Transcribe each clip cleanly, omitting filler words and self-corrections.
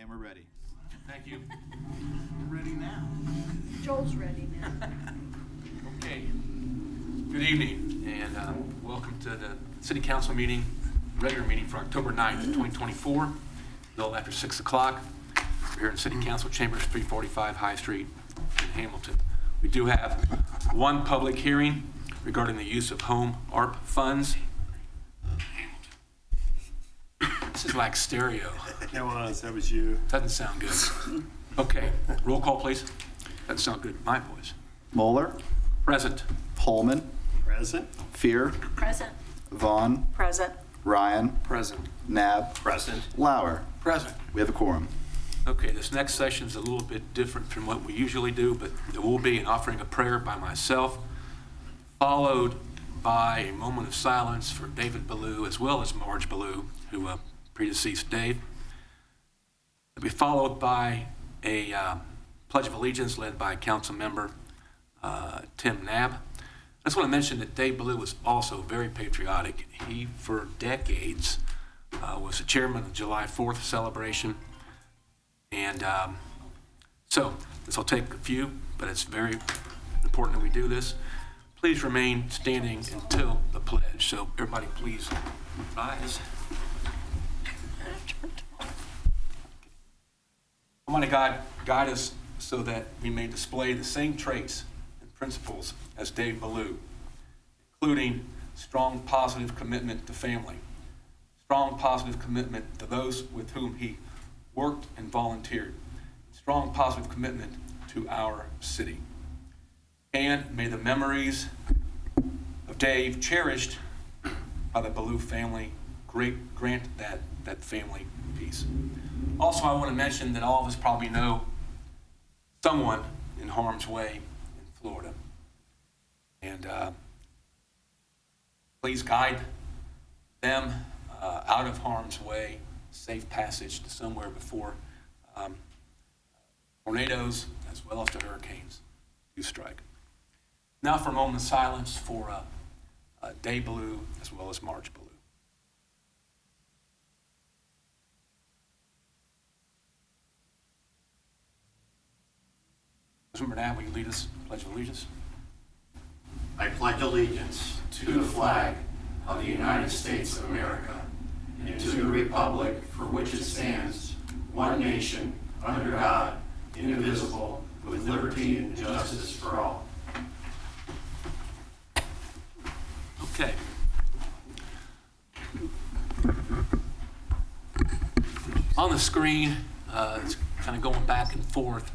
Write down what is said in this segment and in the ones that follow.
And we're ready. Thank you. We're ready now. Joel's ready now. Okay. Good evening, and welcome to the City Council meeting, regular meeting for October 9th, 2024, a little after 6 o'clock. We're here in City Council Chambers, 345 High Street in Hamilton. We do have one public hearing regarding the use of home ARP funds. This is like stereo. That was you. Doesn't sound good. Okay, roll call, please. Doesn't sound good in my voice. Moeller, Present. Holman, Present. Fear, Present. Vaughn, Present. Ryan, Present. Nab, Present. Lauer. Present. We have a quorum. Okay, this next session is a little bit different from what we usually do, but there will be an offering of prayer by myself, followed by a moment of silence for David Ballou, as well as Marge Ballou, who predeceased Dave. It'll be followed by a Pledge of Allegiance led by Council Member Tim Nab. I just want to mention that Dave Ballou was also very patriotic. He, for decades, was the chairman of the July 4th celebration. And so this will take a few, but it's very important that we do this. Please remain standing until the pledge. So everybody please rise. Almighty God, guide us so that we may display the same traits and principles as Dave Ballou, including strong positive commitment to family, strong positive commitment to those with whom he worked and volunteered, strong positive commitment to our city. And may the memories of Dave, cherished by the Ballou family, grant that family peace. Also, I want to mention that all of us probably know someone in harm's way in Florida. And please guide them out of harm's way, safe passage to somewhere before tornadoes as well as the hurricanes do strike. Now for a moment of silence for Dave Ballou as well as Marge Ballou. Remember now, will you lead us in the Pledge of Allegiance? I pledge allegiance to the flag of the United States of America and to the republic for which it stands, one nation, under God, indivisible, with liberty and justice for all. Okay. On the screen, it's kind of going back and forth.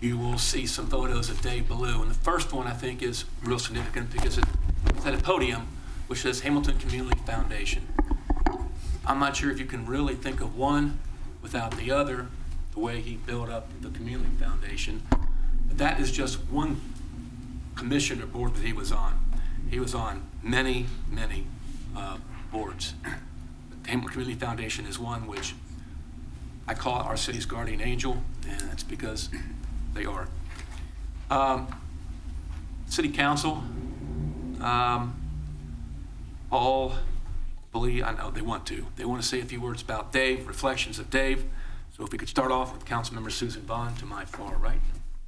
You will see some photos of Dave Ballou, and the first one I think is real significant because it's at a podium which says Hamilton Community Foundation. I'm not sure if you can really think of one without the other, the way he built up the Community Foundation. But that is just one commission or board that he was on. He was on many, many boards. The Hamilton Community Foundation is one which I call our city's guardian angel, and that's because they are. City Council, all believe, I know they want to say a few words about Dave, reflections of Dave. So if we could start off with Councilmember Susan Vaughn to my far right.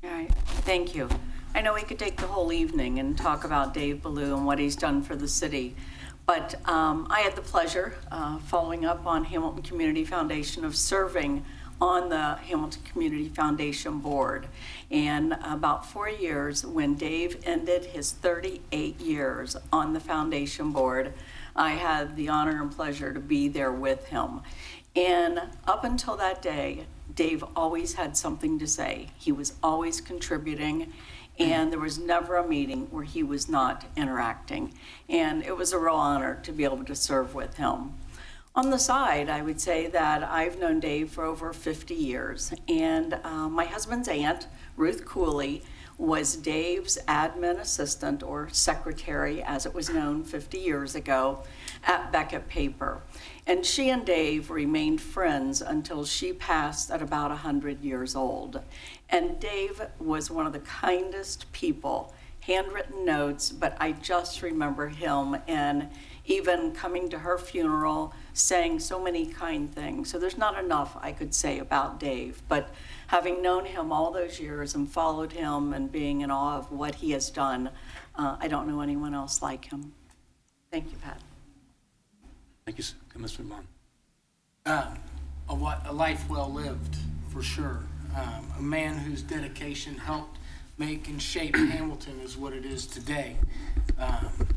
All right, thank you. I know we could take the whole evening and talk about Dave Ballou and what he's done for the city, but I had the pleasure, following up on Hamilton Community Foundation, of serving on the Hamilton Community Foundation board. And about 4 years, when Dave ended his 38 years on the foundation board, I had the honor and pleasure to be there with him. And up until that day, Dave always had something to say. He was always contributing, and there was never a meeting where he was not interacting. And it was a real honor to be able to serve with him. On the side, I would say that I've known Dave for over 50 years, and my husband's aunt, Ruth Cooley, was Dave's admin assistant, or secretary as it was known 50 years ago, at Beckett Paper. And she and Dave remained friends until she passed at about 100 years old. And Dave was one of the kindest people handwritten notes, but I just remember him, and even coming to her funeral, saying so many kind things. So there's not enough I could say about Dave, but having known him all those years and followed him and being in awe of what he has done, I don't know anyone else like him. Thank you, Pat. Thank you, Mr. Vaughn. A life well lived, for sure. A man whose dedication helped make and shape Hamilton is what it is today.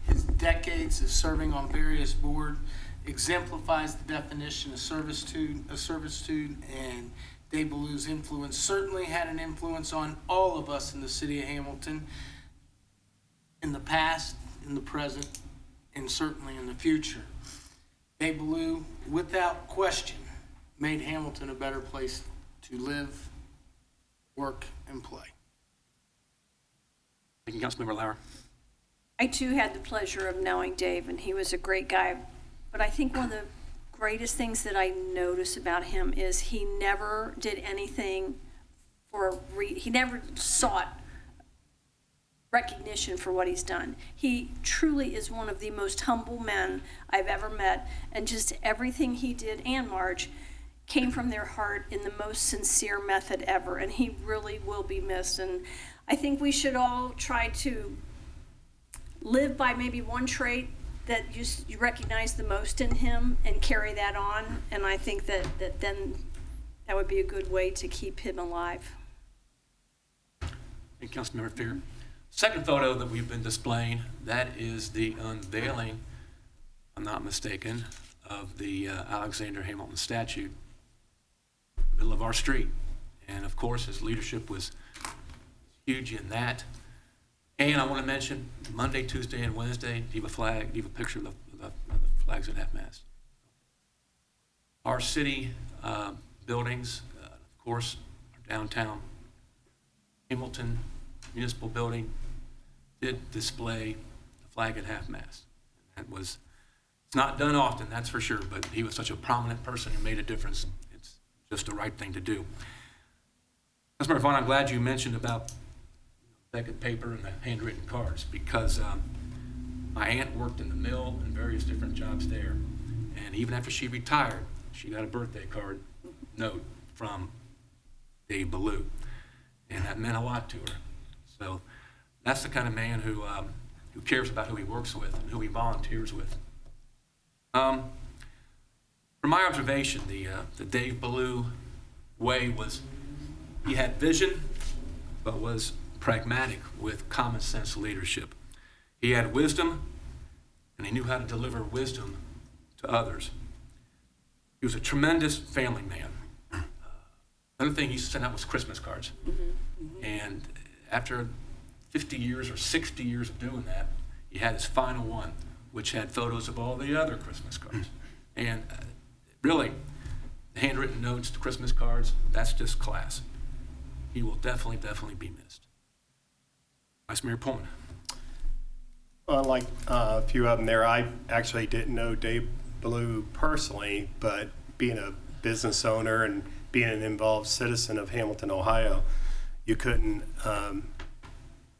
His decades of serving on various boards exemplifies the definition of servitude, and Dave Ballou's influence certainly had an influence on all of us in the city of Hamilton, in the past, in the present, and certainly in the future. Dave Ballou, without question, made Hamilton a better place to live, work, and play. Thank you, Councilmember Lauer. I too had the pleasure of knowing Dave, and he was a great guy. But I think one of the greatest things that I notice about him is he never did anything he never sought recognition for what he's done. He truly is one of the most humble men I've ever met, and just everything he did, and Marge, came from their heart in the most sincere method ever, and he really will be missed. And I think we should all try to live by maybe one trait that you recognize the most in him and carry that on, and I think that then that would be a good way to keep him alive. Thank you, Councilmember Fear. Second photo that we've been displaying, that is the unveiling, if I'm not mistaken, of the Alexander Hamilton statue, middle of our street. And of course, his leadership was huge in that. And I want to mention Monday, Tuesday, and Wednesday, do you have a picture of the flags at half-mast? Our city buildings, of course, our downtown Hamilton Municipal Building did display the flag at half-mast. It's not done often, that's for sure, but he was such a prominent person who made a difference. It's just the right thing to do. Councilmember Vaughn, I'm glad you mentioned about Beckett paper and the handwritten cards, because my aunt worked in the mill and various different jobs there, and even after she retired, she got a birthday card note from Dave Ballou, and that meant a lot to her. So that's the kind of man who cares about who he works with and who he volunteers with. From my observation, the Dave Ballou way was, he had vision, but was pragmatic with common sense leadership. He had wisdom, and he knew how to deliver wisdom to others. He was a tremendous family man. Another thing he sent out was Christmas cards. And after 50 years or 60 years of doing that, he had his final one, which had photos of all the other Christmas cards. And really, the handwritten notes, the Christmas cards, that's just class. He will definitely be missed. Vice Mayor Pullman. Well, like a few of them there, I actually didn't know Dave Ballou personally, but being a business owner and being an involved citizen of Hamilton, Ohio, you couldn't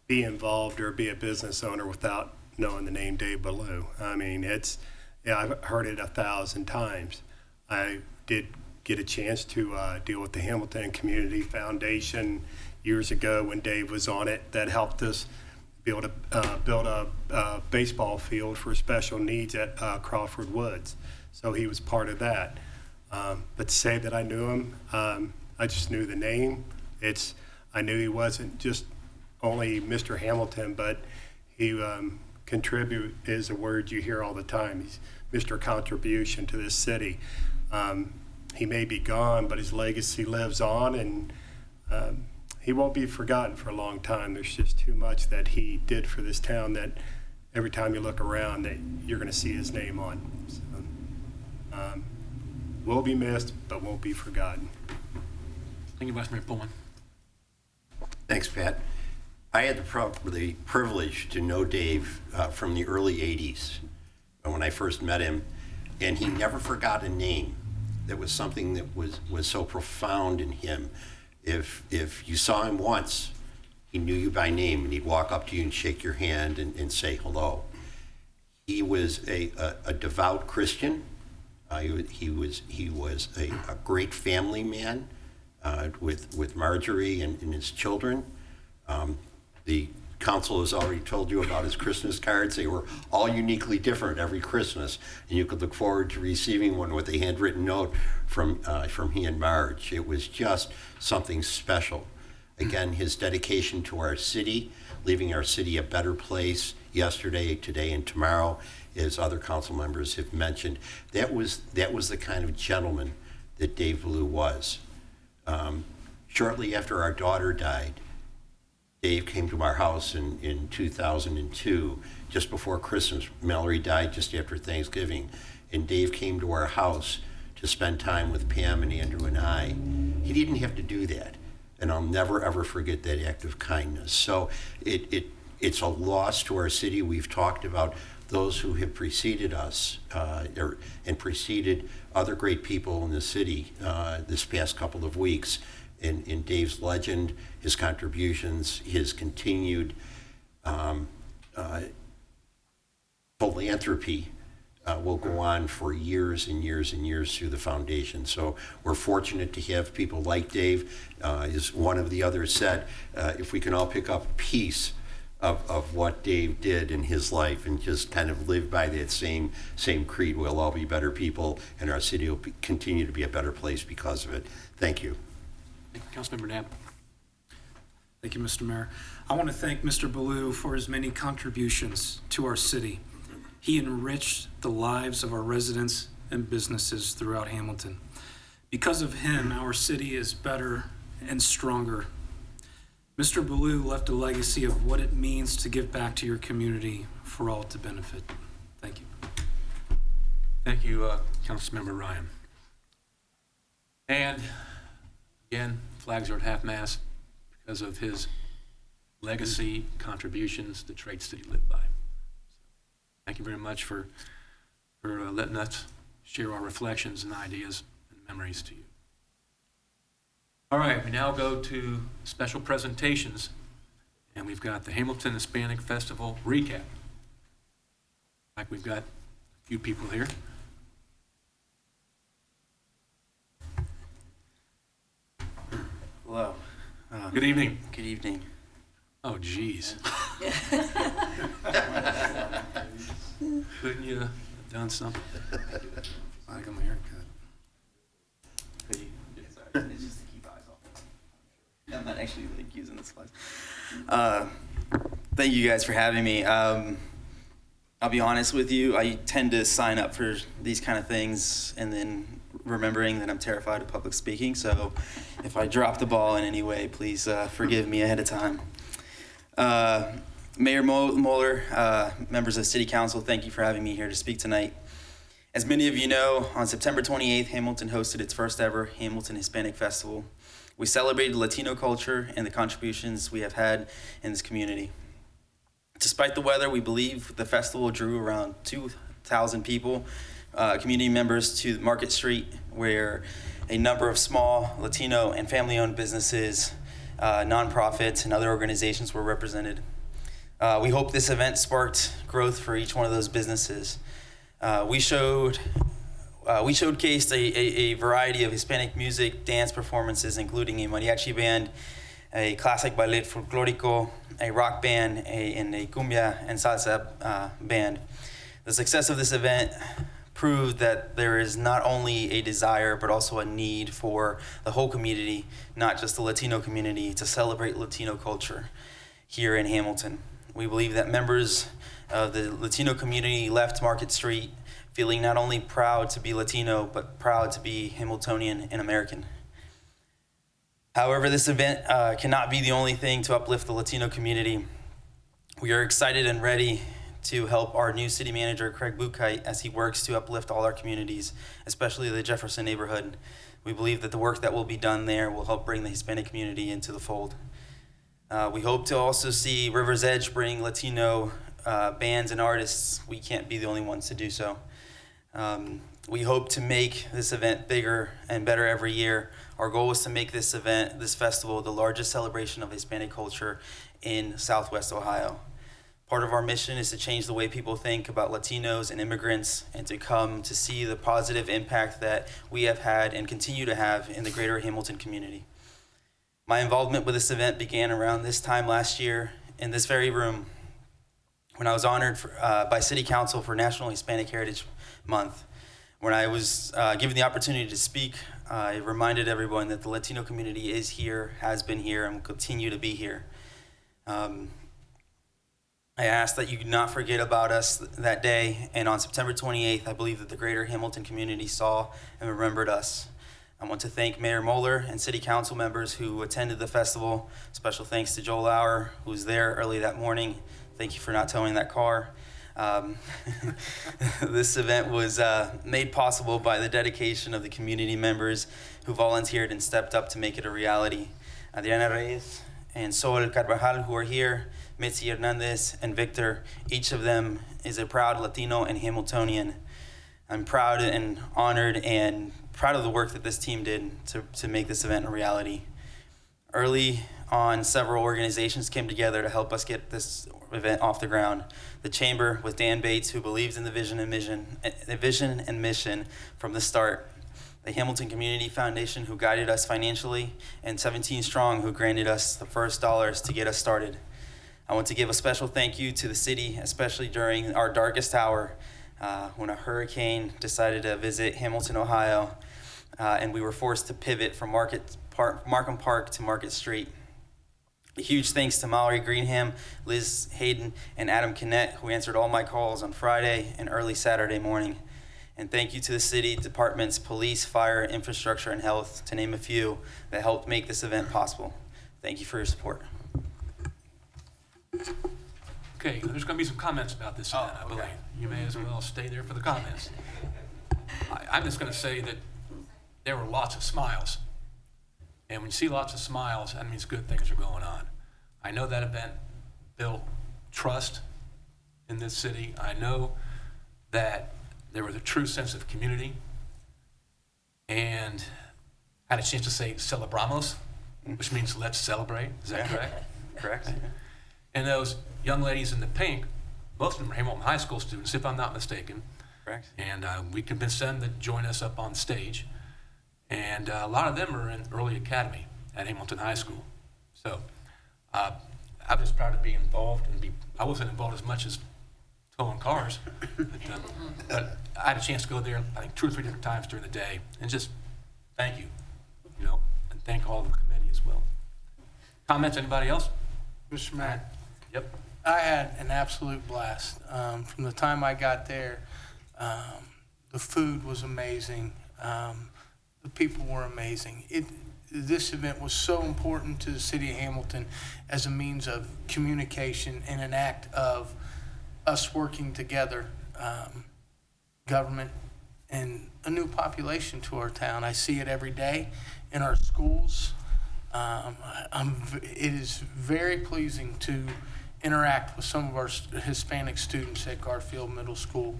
be involved or be a business owner without knowing the name Dave Ballou. I mean, I've heard it 1,000 times. I did get a chance to deal with the Hamilton Community Foundation years ago when Dave was on it. That helped us build a baseball field for special needs at Crawford Woods. So he was part of that. But to say that I knew him, I just knew the name. I knew he wasn't just only Mr. Hamilton, but he contribute is a word you hear all the time. He's Mr. Contribution to this city. He may be gone, but his legacy lives on, and he won't be forgotten for a long time. There's just too much that he did for this town that every time you look around that you're going to see his name on. So, will be missed, but won't be forgotten. Thank you, Vice Mayor Pullman. Thanks, Pat. I had the privilege to know Dave from the early 80s when I first met him, and he never forgot a name. That was something that was so profound in him. If you saw him once, He knew you by name, and he'd walk up to you and shake your hand and say hello. He was a devout Christian. He was a great family man with Marjorie and his children. The council has already told you about his Christmas cards. They were all uniquely different every Christmas, and you could look forward to receiving one with a handwritten note from he and Marge. It was just something special. Again, his dedication to our city, leaving our city a better place yesterday, today, and tomorrow, as other council members have mentioned. That was the kind of gentleman that Dave Ballou was. Shortly after our daughter died, Dave came to our house in 2002, just before Christmas. Mallory died just after Thanksgiving, and Dave came to our house to spend time with Pam and Andrew and I. He didn't have to do that, and I'll never ever forget that act of kindness. So it's a loss to our city. We've talked about those who have preceded us and preceded other great people in the city this past couple of weeks. In Dave's legend, his contributions, his continued philanthropy will go on for years and years and years through the foundation. So we're fortunate to have people like Dave. As one of the others said, if we can all pick up a piece of what Dave did in his life and just kind of live by that same creed, we'll all be better people, and our city will continue to be a better place because of it. Thank you. Councilmember Knapp. Thank you, Mr. Mayor. I want to thank Mr. Ballou for his many contributions to our city. He enriched the lives of our residents and businesses throughout Hamilton. Because of him, our city is better and stronger. Mr. Ballou left a legacy of what it means to give back to your community for all to benefit. Thank you. Thank you, Councilmember Ryan. And again, flags are at half-mast because of his legacy, contributions, the traits that he lived by. Thank you very much for letting us share our reflections and ideas and memories to you. All right, we now go to special presentations, and we've got the Hamilton Hispanic Festival recap. Like we've got a few people here. Hello. Good evening. Good evening. Oh, geez. Couldn't you have done something? I got my hair cut. It's just to keep eyes off. I'm not actually like using this slide. Thank you guys for having me. I'll be honest with you. I tend to sign up for these kind of things and then remembering that I'm terrified of public speaking. So if I drop the ball in any way, please forgive me ahead of time. Mayor Moeller, members of City Council, thank you for having me here to speak tonight. As many of you know, on September 28th, Hamilton hosted its first ever Hamilton Hispanic Festival. We celebrated Latino culture and the contributions we have had in this community. Despite the weather, we believe the festival drew around 2,000 people, community members to Market Street, where a number of small Latino and family-owned businesses, nonprofits, and other organizations were represented. We hope this event sparked growth for each one of those businesses. We showcased a variety of Hispanic music, dance performances, including a mariachi band, a classic ballet folklorico, a rock band, and a cumbia and salsa band. The success of this event proved that there is not only a desire, but also a need for the whole community, not just the Latino community, to celebrate Latino culture here in Hamilton. We believe that members of the Latino community left Market Street feeling not only proud to be Latino, but proud to be Hamiltonian and American. However, this event cannot be the only thing to uplift the Latino community. We are excited and ready to help our new city manager, Craig Buchheit, as he works to uplift all our communities, especially the Jefferson neighborhood. We believe that the work that will be done there will help bring the Hispanic community into the fold. We hope to also see River's Edge bring Latino bands and artists. We can't be the only ones to do so. We hope to make this event bigger and better every year. Our goal is to make this event, this festival, the largest celebration of Hispanic culture in Southwest Ohio. Part of our mission is to change the way people think about Latinos and immigrants and to come to see the positive impact that we have had and continue to have in the greater Hamilton community. My involvement with this event began around this time last year in this very room when I was honored by City Council for National Hispanic Heritage Month. When I was given the opportunity to speak, I reminded everyone that the Latino community is here, has been here, and will continue to be here. I ask that you not forget about us that day, and on September 28th, I believe that the greater Hamilton community saw and remembered us. I want to thank Mayor Moeller and City Council members who attended the festival. Special thanks to Joel Lauer, who was there early that morning. Thank you for not towing that car. This event was made possible by the dedication of the community members who volunteered and stepped up to make it a reality. Adriana Reyes and Sol Carvajal, who are here, Mitzi Hernandez and Victor, each of them is a proud Latino and Hamiltonian. I'm proud and honored and proud of the work that this team did to make this event a reality. Early on, several organizations came together to help us get this event off the ground. The Chamber with Dan Bates, who believes in the vision and mission from the start. The Hamilton Community Foundation, who guided us financially, and 17 Strong, who granted us the first dollars to get us started. I want to give a special thank you to the city, especially during our darkest hour, when a hurricane decided to visit Hamilton, Ohio, and we were forced to pivot from Markham Park to Market Street. A huge thanks to Mallory Greenham, Liz Hayden, and Adam Kinnett, who answered all my calls on Friday and early Saturday morning. And thank you to the city departments, police, fire, infrastructure, and health, to name a few, that helped make this event possible. Thank you for your support. Okay, there's going to be some comments about this event, I believe. You may as well stay there for the comments. I'm just going to say that there were lots of smiles. And when you see lots of smiles, that means good things are going on. I know that event built trust in this city. I know that there was a true sense of community, and I had a chance to say celebramos, which means let's celebrate. Is that correct? Correct. And those young ladies in the pink, most of them are Hamilton High School students, if I'm not mistaken. Correct. And we convinced them to join us up on stage. And a lot of them are in early academy at Hamilton High School. So I'm just proud to be involved. I wasn't involved as much as towing cars, but I had a chance to go there, I think 2 or 3 different times during the day, and just thank you, and thank all the committee as well. Comments, anybody else? Mr. Matt, Yep. I had an absolute blast. From the time I got there, the food was amazing. The people were amazing. This event was so important to the city of Hamilton as a means of communication and an act of us working together, government and a new population to our town. I see it every day in our schools. It is very pleasing to interact with some of our Hispanic students at Garfield Middle School.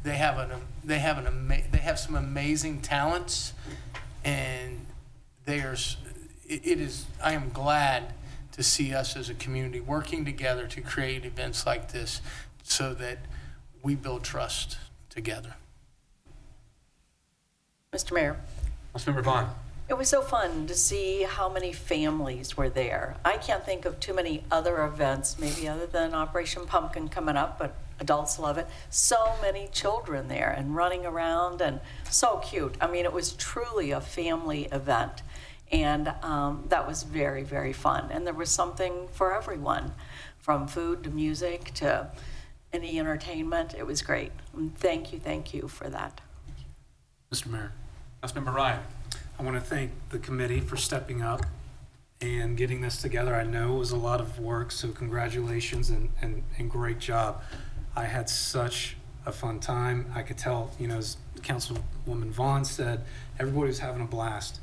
They have some amazing talents, and I am glad to see us as a community working together to create events like this so that we build trust together. Mr. Mayor. Councilmember Vaughn. It was so fun to see how many families were there. I can't think of too many other events, maybe other than Operation Pumpkin coming up, but adults love it. So many children there and running around, and so cute. I mean, it was truly a family event, and that was very, very fun. And there was something for everyone, from food to music to any entertainment. It was great. And thank you for that. Mr. Mayor, Councilmember Ryan. I want to thank the committee for stepping up and getting this together. I know it was a lot of work, so congratulations and great job. I had such a fun time. I could tell, as Councilwoman Vaughn said, everybody was having a blast.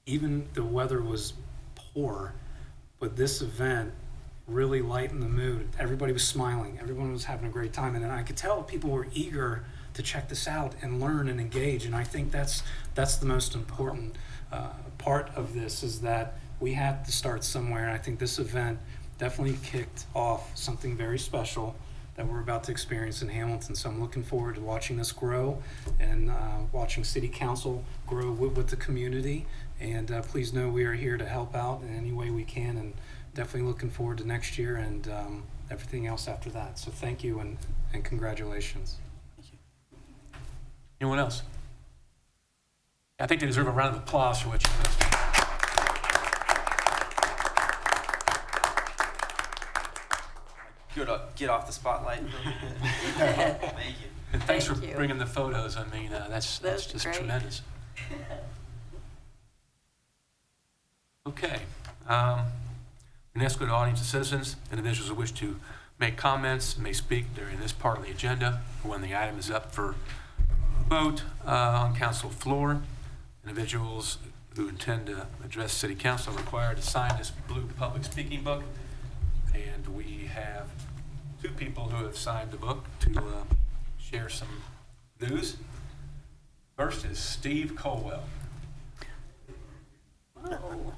Even the weather was poor, but this event really lightened the mood. Everybody was smiling. Everyone was having a great time. And then I could tell people were eager to check this out and learn and engage. And I think that's the most important part of this, is that we have to start somewhere. And I think this event definitely kicked off something very special that we're about to experience in Hamilton. So I'm looking forward to watching this grow and watching City Council grow with the community. And please know we are here to help out in any way we can, and definitely looking forward to next year and everything else after that. So thank you and congratulations. Anyone else? I think they deserve a round of applause for what you've done. Get off the spotlight. Thank you. And thanks for Thank you. bringing the photos. I mean, that's just great. tremendous. Okay. We next go to audience of citizens. Individuals who wish to make comments may speak during this part of the agenda when the item is up for vote on council floor. Individuals who intend to address city council are required to sign this blue public speaking book. And we have two people who have signed the book to share some news. First is Steve Colwell. Whoa.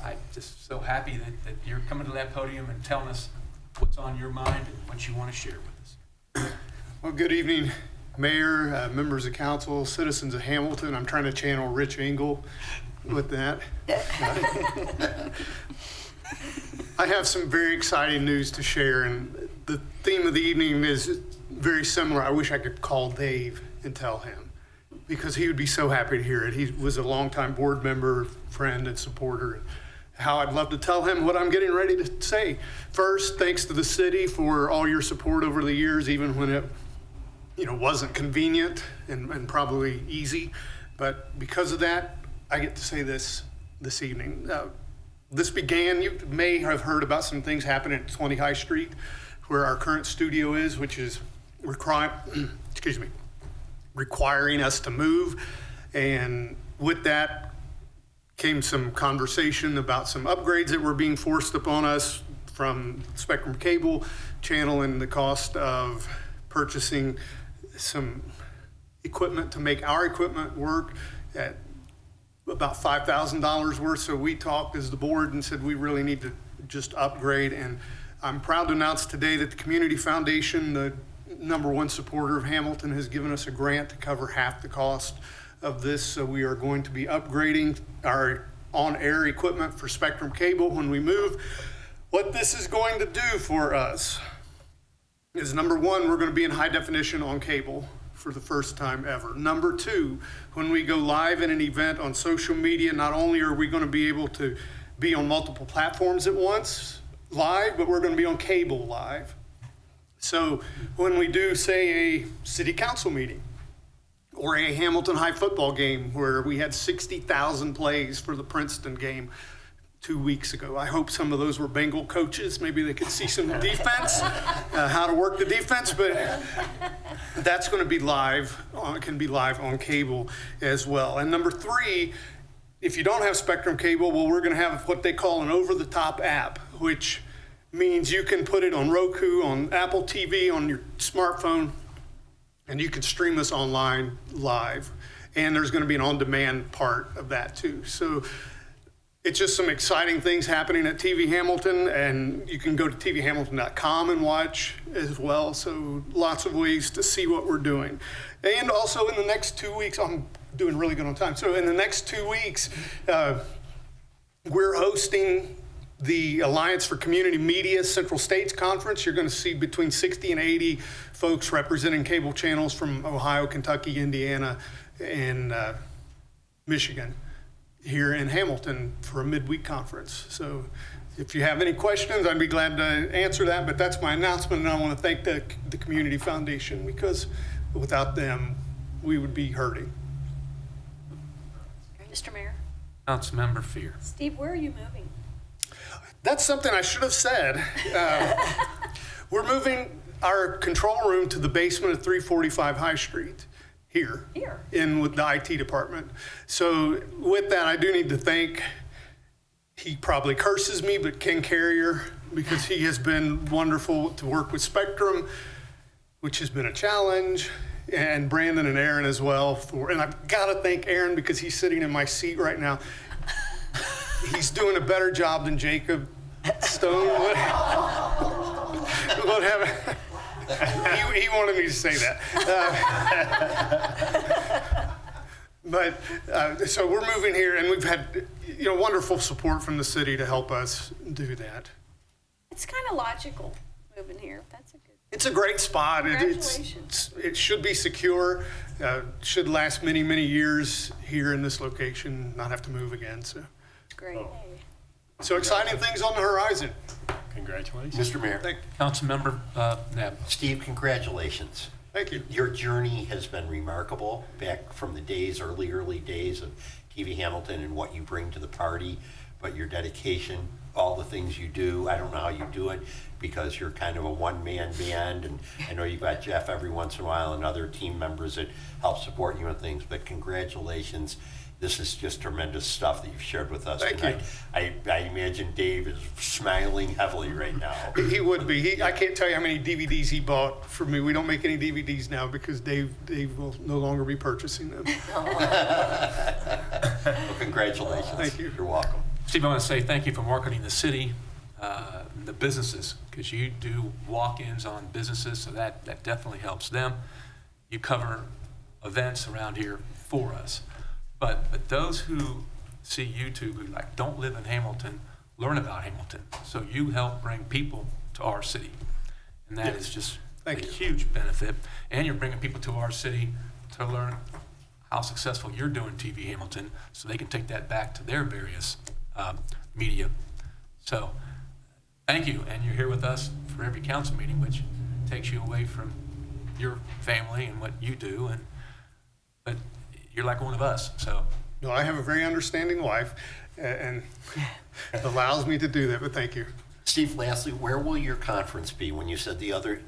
I'm just so happy that you're coming to that podium and telling us what's on your mind and what you want to share with us. Well, good evening, Mayor, members of council, citizens of Hamilton. I'm trying to channel Rich Engel with that. I have some very exciting news to share, and the theme of the evening is very similar. I wish I could call Dave and tell him, because he would be so happy to hear it. He was a longtime board member, friend, and supporter. How I'd love to tell him what I'm getting ready to say. First, thanks to the city for all your support over the years, even when it wasn't convenient and probably easy. But because of that, I get to say this evening. This began, you may have heard about some things happening at 20 High Street, where our current studio is, which is requiring us to move. And with that came some conversation about some upgrades that were being forced upon us from Spectrum Cable Channel, and the cost of purchasing some equipment to make our equipment work at about $5,000 worth. So we talked as the board and said we really need to just upgrade. And I'm proud to announce today that the Community Foundation, the #1 supporter of Hamilton, has given us a grant to cover half the cost of this. So we are going to be upgrading our on-air equipment for Spectrum Cable when we move. What this is going to do for us is, #1, we're going to be in high definition on cable for the first time ever. #2, when we go live in an event on social media, not only are we going to be able to be on multiple platforms at once live, but we're going to be on cable live. So when we do, say, a city council meeting or a Hamilton High football game where we had 60,000 plays for the Princeton game 2 weeks ago. I hope some of those were Bengal coaches. Maybe they could see some defense, how to work the defense, but that's going to be live, can be live on cable as well. And #3, if you don't have Spectrum Cable, well, we're going to have what they call an over-the-top app, which means you can put it on Roku, on Apple TV, on your smartphone, and you can stream us online live. And there's going to be an on-demand part of that too. So it's just some exciting things happening at TV Hamilton, and you can go to tvhamilton.com and watch as well. So lots of ways to see what we're doing. And also in the next 2 weeks, I'm doing really good on time. So in the next 2 weeks, we're hosting the Alliance for Community Media Central States Conference. You're going to see between 60 and 80 folks representing cable channels from Ohio, Kentucky, Indiana, and Michigan here in Hamilton for a midweek conference. So if you have any questions, I'd be glad to answer that, but that's my announcement, and I want to thank the Community Foundation, because without them, we would be hurting. Mr. Mayor. Councilmember Fear. Steve, where are you moving? That's something I should have said. We're moving our control room to the basement of 345 High Street. Here, in with the IT department. So with that, I do need to thank, he probably curses me, but Ken Carrier, because he has been wonderful to work with Spectrum, which has been a challenge, and Brandon and Aaron as well. And I've got to thank Aaron because he's sitting in my seat right now. He's doing a better job than Jacob Stone would. He wanted me to say that. So we're moving here, and we've had wonderful support from the city to help us do that. It's kind of logical moving here. That's a good. It's a great spot. Congratulations. It should be secure. Should last many, many years here in this location. Not have to move again. Great. So exciting things on the horizon. Congratulations. Mr. Mayor. Councilmember Nab. Steve, congratulations. Thank you. Your journey has been remarkable back from the early days of TV Hamilton and what you bring to the party, but your dedication, all the things you do, I don't know how you do it because you're kind of a one-man band, and I know you've got Jeff every once in a while and other team members that help support you and things, but congratulations. This is just tremendous stuff that you've shared with us. Thank and you. I imagine Dave is smiling heavily right now. He would be. I can't tell you how many DVDs he bought for me. We don't make any DVDs now because Dave will no longer be purchasing them. Well, congratulations. Thank you. You're welcome. Steve, I want to say thank you for marketing the city, the businesses, because you do walk-ins on businesses, so that definitely helps them. You cover events around here for us. But those who see YouTube who don't live in Hamilton learn about Hamilton. So you help bring people to our city, and that is just a huge benefit. And you're bringing people to our city to learn how successful you're doing TV Hamilton, so they can take that back to their various media. So thank you, and you're here with us for every council meeting, which takes you away from your family and what you do, but you're like one of us. So No, I have a very understanding wife, and it allows me to do that, but thank you. Steve, lastly, where will your conference be when you said the other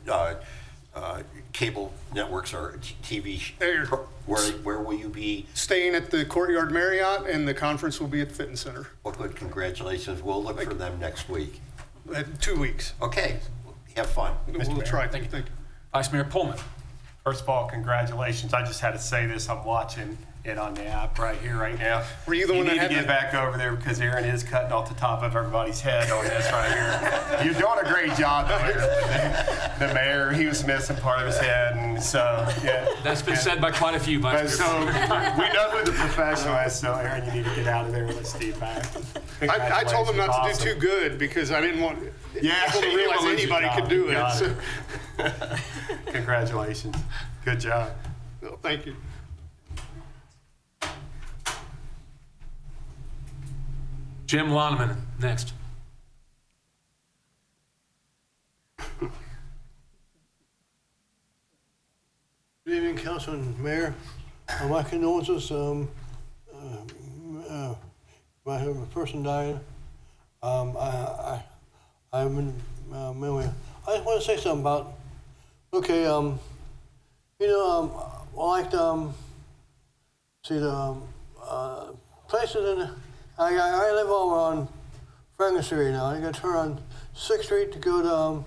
cable networks or TV? Where will you be? Staying at the Courtyard Marriott, and the conference will be at the Fitness Center. Well, good, congratulations. We'll look for them next week. 2 weeks. Okay, have fun. We'll try. Thank you. Thank you. Vice Mayor Pullman. First of all, congratulations. I just had to say this. I'm watching it on the app right here, right now. Were you the one that need had to get to- back over there because Aaron is cutting off the top of everybody's head on this right here. You're doing a great job, though. The mayor, he was missing part of his head, and so, yeah. That's been said by quite a few, But Vice so Mayor. we know who the professional is, so Aaron, you need to get out of there and let Steve back. I told him not to Congratulations, do too good because I didn't want Yeah, people to he realize will lose anybody his could job. do it. Got So, Congratulations. Good job. well, thank you. Jim Loneman, next. Good evening, Council and Mayor. My condolences. I have a person dying. I've been anyway. I just want to say something about. Okay, see the places in. I live over on Franklin Street now. You got to turn on 6th Street to go to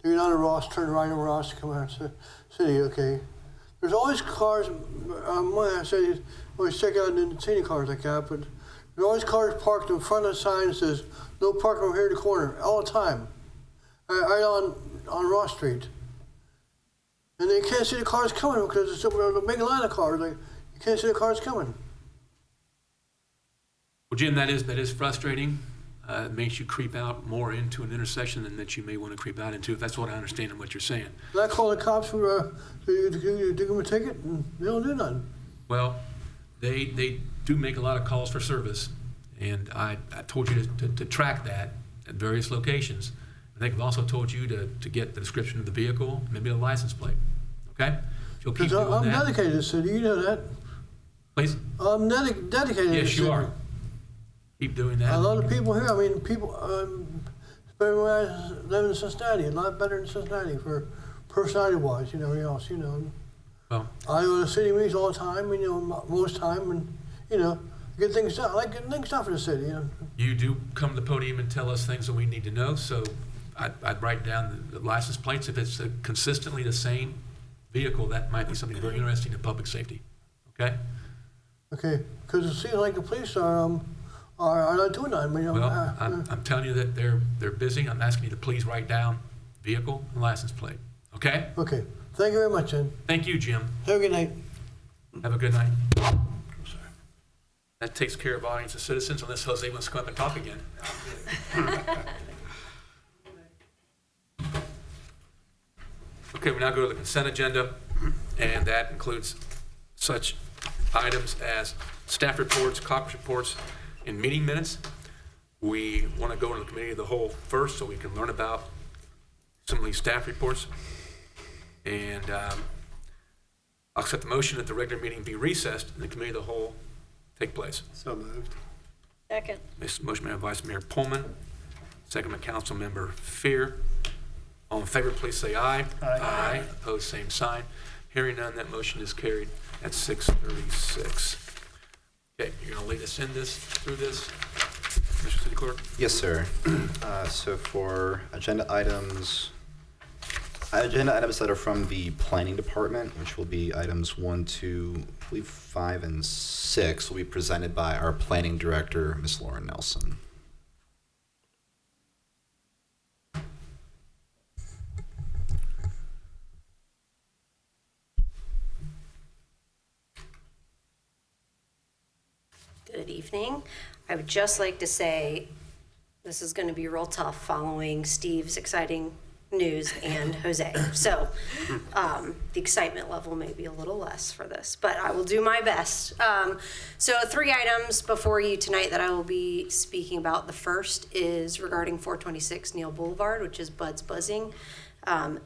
get on to Ross. Turn right on Ross to come out to the city. Okay. There's always cars, I said, always check out the city cars like that, but there's always cars parked in front of the sign that says, no parking over here at the corner, all the time, right on Ross Street. And they can't see the cars coming because there's a big line of cars, like, you can't see the cars coming. Well, Jim, that is frustrating. It makes you creep out more into an intersection than that you may want to creep out into, if that's what I understand and what you're saying. And I call the cops for, to give them a ticket, and they don't do nothing. Well, they do make a lot of calls for service, and I told you to track that at various locations. I think I've also told you to get the description of the vehicle, maybe a license plate. Okay? If you'll keep Because doing I'm that. dedicated to the city, you know that. Please? I'm dedicated to the city. Yes, you are. Keep doing that. A lot of people here, I mean, people, especially when I live in Cincinnati, a lot better than Cincinnati for personality-wise, and everything else, Well, I go to city meetings all the time, most time, and, get things done. I like getting things done for the city, you do come to the podium and tell us things that we need to know, so I'd write down the license plates if it's consistently the same vehicle, that might be something very interesting to public safety. Okay? Okay, because it seems like the police are not doing that. I mean, Well, I'm telling you that they're busy. I'm asking you to please write down vehicle and license plate. Okay? okay. Thank you very much, then. Thank you, Jim. Have a good night. Have a good night. That takes care of audience and citizens, unless Jose wants to come up and talk again. Okay, we now go to the consent agenda, and that includes such items as staff reports, caucus reports, and meeting minutes. We want to go to the committee of the whole first, so we can learn about some of these staff reports. And I'll accept the motion that the regular meeting be recessed and the committee of the whole take place. So moved. Second. This motion made by Vice Mayor Pullman, second by Council Member Fear. All in favor, please say aye. Aye. Opposed, same sign. Hearing none, that motion is carried at 6:36. Okay, you're going to lead us through this, Mr. City Clerk? Yes, sir. So for agenda items that are from the planning department, which will be items 1, 2, I believe 5, and 6, will be presented by our planning director, Ms. Lauren Nelson. Good evening. I would just like to say this is going to be real tough following Steve's exciting news and Jose. So the excitement level may be a little less for this, but I will do my best. So 3 items before you tonight that I will be speaking about. The first is regarding 426 Neal Boulevard, which is Bud's Buzzing.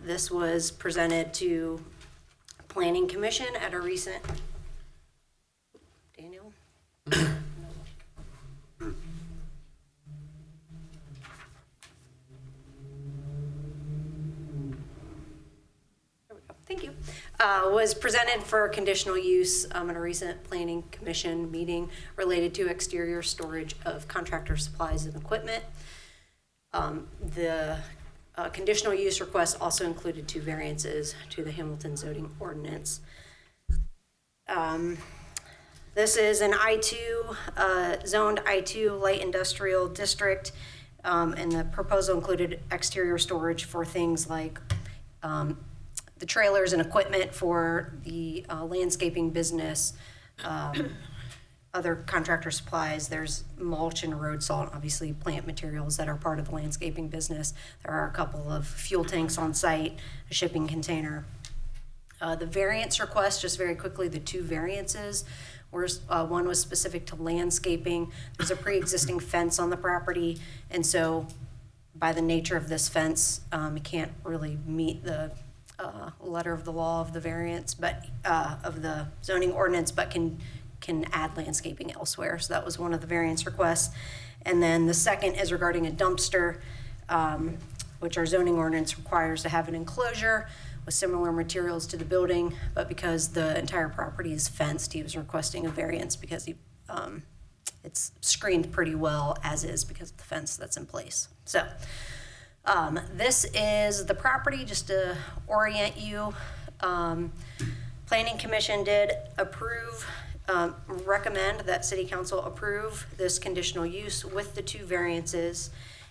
This was presented to Planning Commission at a recent, Daniel? Thank you. Was presented for conditional use at a recent planning commission meeting related to exterior storage of contractor supplies and equipment. The conditional use request also included 2 variances to the Hamilton zoning ordinance. This is an I2, zoned I2 light industrial district, and the proposal included exterior storage for things like the trailers and equipment for the landscaping business, other contractor supplies. There's mulch and road salt, obviously plant materials that are part of the landscaping business. There are a couple of fuel tanks on site, a shipping container. The variance request, just very quickly, the 2 variances were, one was specific to landscaping. There's a pre-existing fence on the property, and so by the nature of this fence, it can't really meet the letter of the law of the variance, but of the zoning ordinance, but can add landscaping elsewhere. So that was one of the variance requests. And then the second is regarding a dumpster, which our zoning ordinance requires to have an enclosure with similar materials to the building, but because the entire property is fenced, he was requesting a variance because it's screened pretty well as is because of the fence that's in place. So this is the property, just to orient you. Planning Commission did approve, recommend that City Council approve this conditional use with the 2 variances.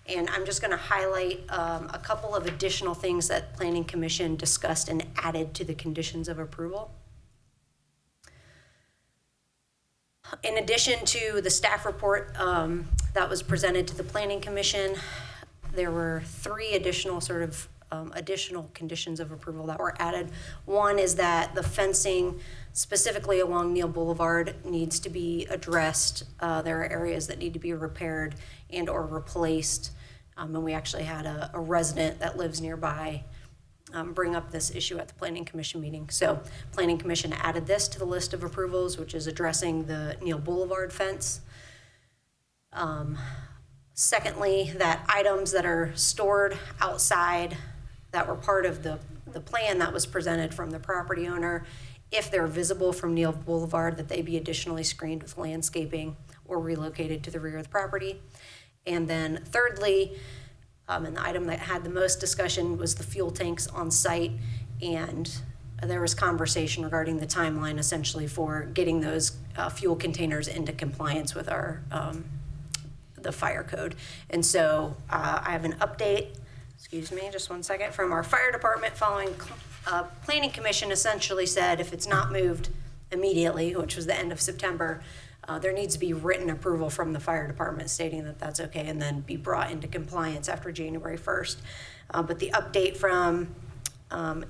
And I'm just going to highlight a couple of additional things that Planning Commission discussed and added to the conditions of approval. In addition to the staff report that was presented to the Planning Commission, there were 3 additional additional conditions of approval that were added. One is that the fencing specifically along Neal Boulevard needs to be addressed. There are areas that need to be repaired and or replaced. And we actually had a resident that lives nearby bring up this issue at the Planning Commission meeting. So Planning Commission added this to the list of approvals, which is addressing the Neal Boulevard fence. Secondly, that items that are stored outside that were part of the plan that was presented from the property owner, if they're visible from Neal Boulevard, that they be additionally screened with landscaping or relocated to the rear of the property. And then thirdly, and the item that had the most discussion was the fuel tanks on site. And there was conversation regarding the timeline essentially for getting those fuel containers into compliance with our the fire code. And so I have an update, excuse me, just one second, from our fire department following planning commission essentially said if it's not moved immediately, which was the end of September, there needs to be written approval from the fire department stating that that's okay and then be brought into compliance after January 1st. But the update from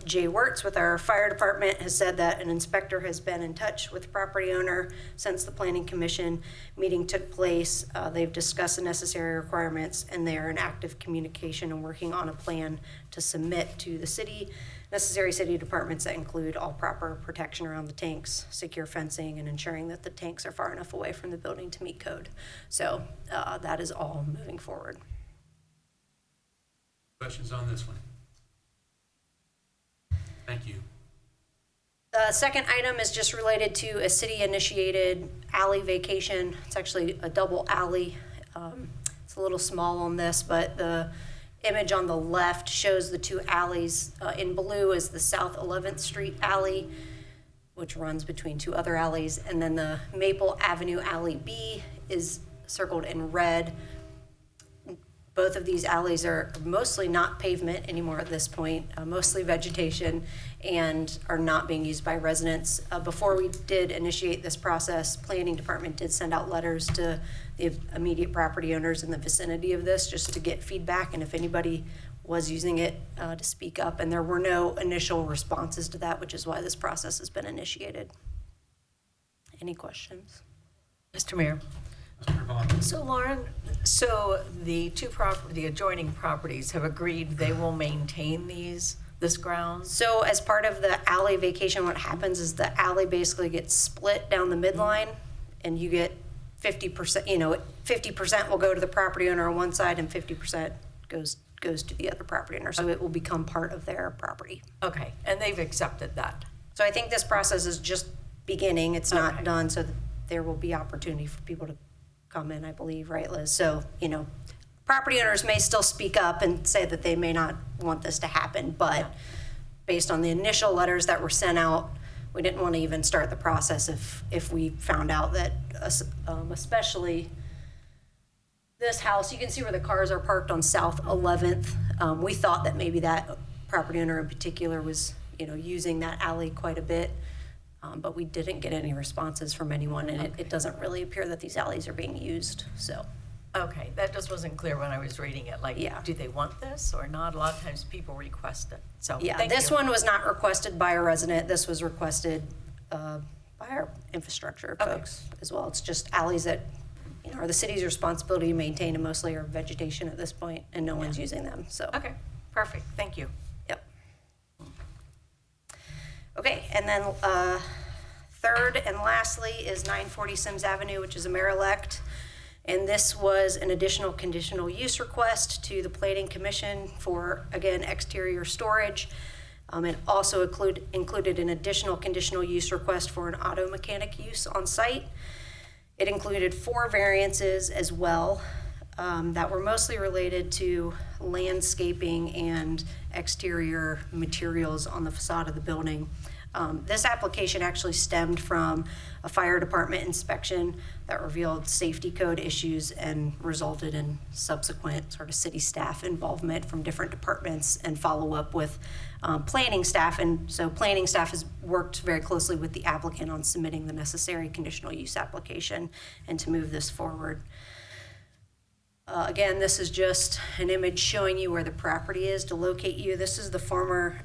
Jay Wirtz with our fire department has said that an inspector has been in touch with the property owner since the planning commission meeting took place. They've discussed the necessary requirements and they are in active communication and working on a plan to submit to the city, necessary city departments that include all proper protection around the tanks, secure fencing, and ensuring that the tanks are far enough away from the building to meet code. So that is all moving forward. Questions on this one? Thank you. The second item is just related to a city-initiated alley vacation. It's actually a double alley. It's a little small on this, but the image on the left shows the two alleys. In blue is the South 11th Street alley, which runs between two other alleys, and then the Maple Avenue Alley B is circled in red. Both of these alleys are mostly not pavement anymore at this point, mostly vegetation, and are not being used by residents. Before we did initiate this process, planning department did send out letters to the immediate property owners in the vicinity of this just to get feedback and if anybody was using it to speak up. And there were no initial responses to that, which is why this process has been initiated. Any questions? Mr. Mayor. So Lauren, so the the adjoining properties have agreed they will maintain this grounds? So as part of the alley vacation, what happens is the alley basically gets split down the midline and you get 50%, 50% will go to the property owner on one side and 50% goes to the other property owner. So it will become part of their property. Okay, and they've accepted that. So I think this process is just beginning. It's not done, so there will be opportunity for people to come in, I believe, right, Liz? So, property owners may still speak up and say that they may not want this to happen, but based on the initial letters that were sent out, we didn't want to even start the process if we found out that, especially this house, you can see where the cars are parked on South 11th. We thought that maybe that property owner in particular was, using that alley quite a bit. But we didn't get any responses from anyone, and it doesn't really appear that these alleys are being used, so. Okay, that just wasn't clear when I was reading it. Do they want this or not? A lot of times people request it, so Yeah, this one was not requested by a resident. This was requested by our infrastructure folks as well. It's just alleys that, are the city's responsibility to maintain and mostly are vegetation at this point, and no one's using them, so. Okay, perfect, thank you. Yep. Okay, and then third and lastly is 940 Sims Avenue, which is a mayor-elect. And this was an additional conditional use request to the Planning Commission for, again, exterior storage. It also included an additional conditional use request for an auto mechanic use on site. It included 4 variances as well that were mostly related to landscaping and exterior materials on the facade of the building. This application actually stemmed from a fire department inspection that revealed safety code issues and resulted in subsequent sort of city staff involvement from different departments and follow up with planning staff. And so planning staff has worked very closely with the applicant on submitting the necessary conditional use application and to move this forward. Again, this is just an image showing you where the property is to locate you. This is the former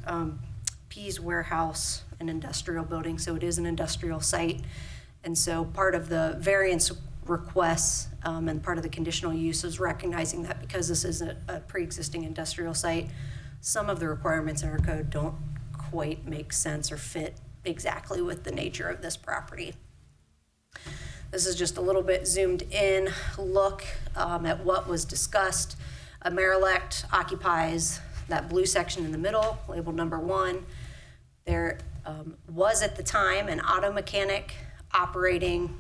Pease Warehouse, an industrial building, so it is an industrial site. And so part of the variance requests and part of the conditional use is recognizing that because this is a pre-existing industrial site, some of the requirements in our code don't quite make sense or fit exactly with the nature of this property. This is just a little bit zoomed in look at what was discussed. A mayor-elect occupies that blue section in the middle, labeled number 1. There was at the time an auto mechanic operating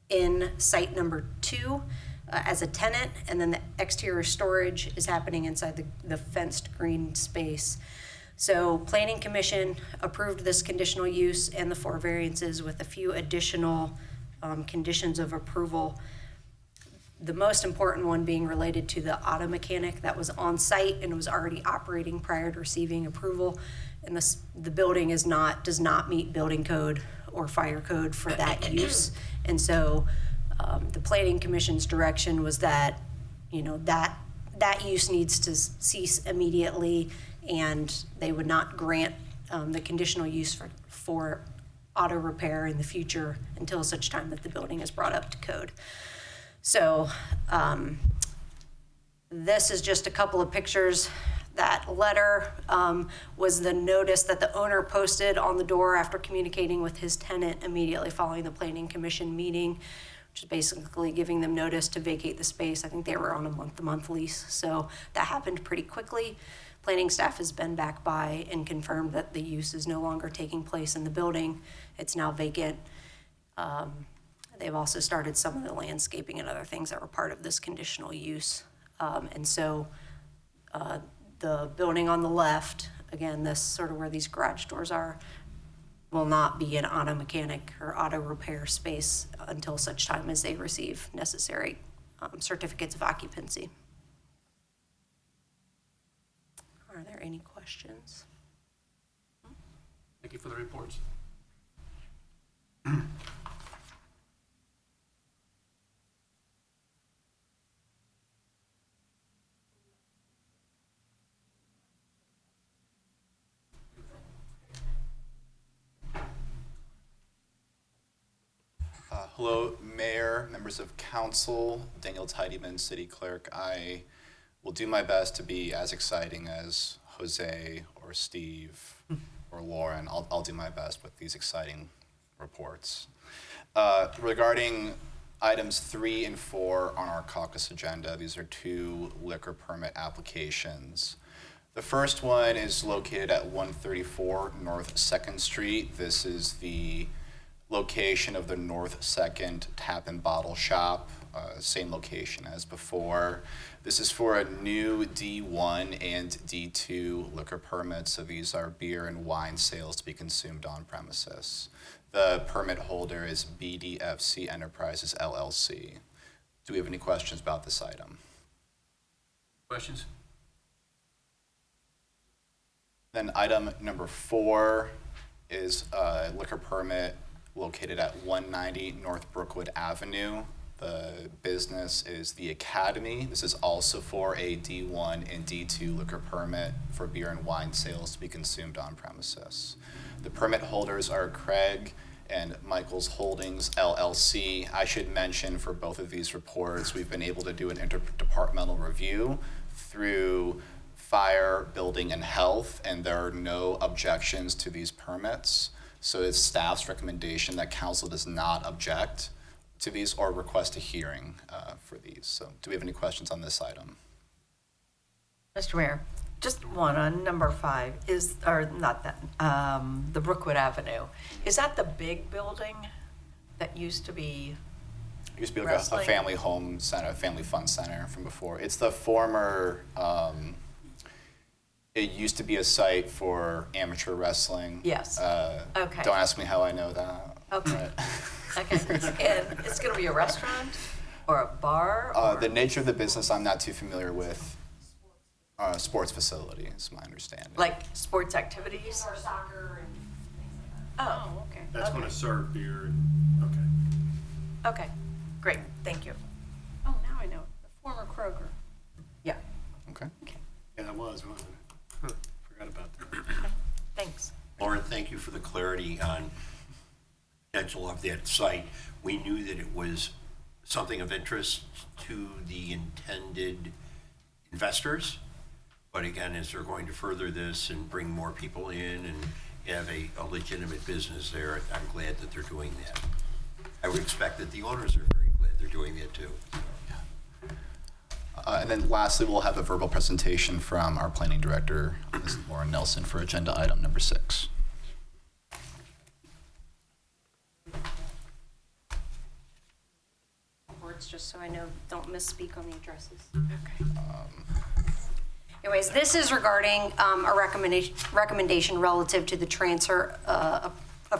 in site number 2 as a tenant, and then the exterior storage is happening inside the fenced green space. So Planning Commission approved this conditional use and the 4 variances with a few additional conditions of approval. The most important one being related to the auto mechanic that was on site and was already operating prior to receiving approval. And the building does not meet building code or fire code for that use. And so the Planning Commission's direction was that, that use needs to cease immediately, and they would not grant the conditional use for auto repair in the future until such time that the building is brought up to code. So this is just a couple of pictures. That letter was the notice that the owner posted on the door after communicating with his tenant immediately following the Planning Commission meeting, which is basically giving them notice to vacate the space. I think they were on a month-to-month lease, so that happened pretty quickly. Planning staff has been back by and confirmed that the use is no longer taking place in the building. It's now vacant. They've also started some of the landscaping and other things that were part of this conditional use. And so the building on the left, again, this sort of where these garage doors are, will not be an auto mechanic or auto repair space until such time as they receive necessary certificates of occupancy. Are there any questions? Thank you for the reports. Hello, Mayor, members of council, Daniel Tidyman, City Clerk. I will do my best to be as exciting as Jose or Steve or Lauren. I'll do my best with these exciting reports. Regarding items 3 and 4 on our caucus agenda, these are 2 liquor permit applications. The first one is located at 134 North 2nd Street. This is the location of the North 2nd Tap and Bottle Shop, same location as before. This is for a new D1 and D2 liquor permit, so these are beer and wine sales to be consumed on premises. The permit holder is BDFC Enterprises LLC. Do we have any questions about this item? Questions? Then item number 4 is a liquor permit located at 190 North Brookwood Avenue. The business is The Academy. This is also for a D1 and D2 liquor permit for beer and wine sales to be consumed on premises. The permit holders are Craig and Michael's Holdings LLC. I should mention for both of these reports, we've been able to do an interdepartmental review through Fire, Building, and Health, and there are no objections to these permits. So it's staff's recommendation that council does not object to these or request a hearing for these. So do we have any questions on this item? Mr. Mayor, just one on number 5 the Brookwood Avenue. Is that the big building that used to be? It used to be like a family home center, a family fun center from before. It's the former, it used to be a site for amateur wrestling. Yes. Okay. Don't ask me how I know that. Okay. Okay. And it's going to be a restaurant or a bar? Or? The nature of the business I'm not too familiar with. Sports facility is my understanding. Like sports activities? Or soccer and things like that. Oh, okay. That's okay. going to serve beer. Okay, great, thank you. Oh, now I know. The former Kroger. Yeah, Okay. Yeah, that wasn't it? Huh, forgot about that. thanks. Lauren, thank you for the clarity on potential of that site. We knew that it was something of interest to the intended investors, but again, as they're going to further this and bring more people in and have a legitimate business there, I'm glad that they're doing that. I would expect that the owners are very glad they're doing that too. And then lastly, we'll have a verbal presentation from our planning director, Ms. Lauren Nelson, for agenda item number 6. Words, just so I know, don't misspeak on the addresses. Okay. Anyways, this is regarding a recommendation relative to the transfer of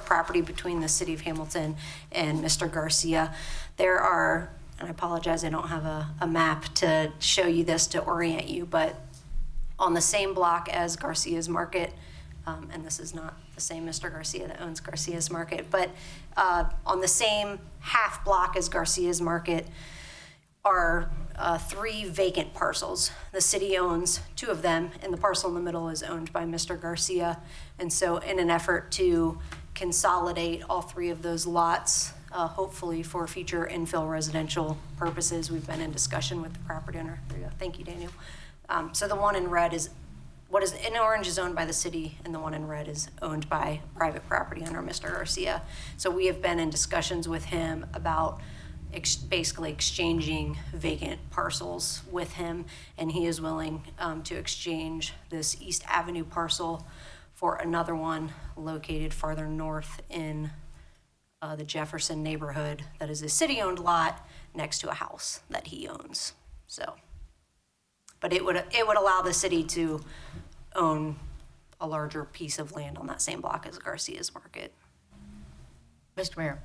property between the city of Hamilton and Mr. Garcia. There are, and I apologize, I don't have a map to show you this to orient you, but on the same block as Garcia's Market, and this is not the same Mr. Garcia that owns Garcia's Market, but on the same half block as Garcia's Market are 3 vacant parcels. The city owns 2 of them, and the parcel in the middle is owned by Mr. Garcia. And so in an effort to consolidate all 3 of those lots, hopefully for future infill residential purposes, we've been in discussion with the property owner. There you go. Thank you, Daniel. So the one in red is, what is in orange is owned by the city, and the one in red is owned by private property owner, Mr. Garcia. So we have been in discussions with him about basically exchanging vacant parcels with him, and he is willing to exchange this East Avenue parcel for another one located farther north in the Jefferson neighborhood that is a city-owned lot next to a house that he owns. So, but it would allow the city to own a larger piece of land on that same block as Garcia's Market. Mr. Mayor.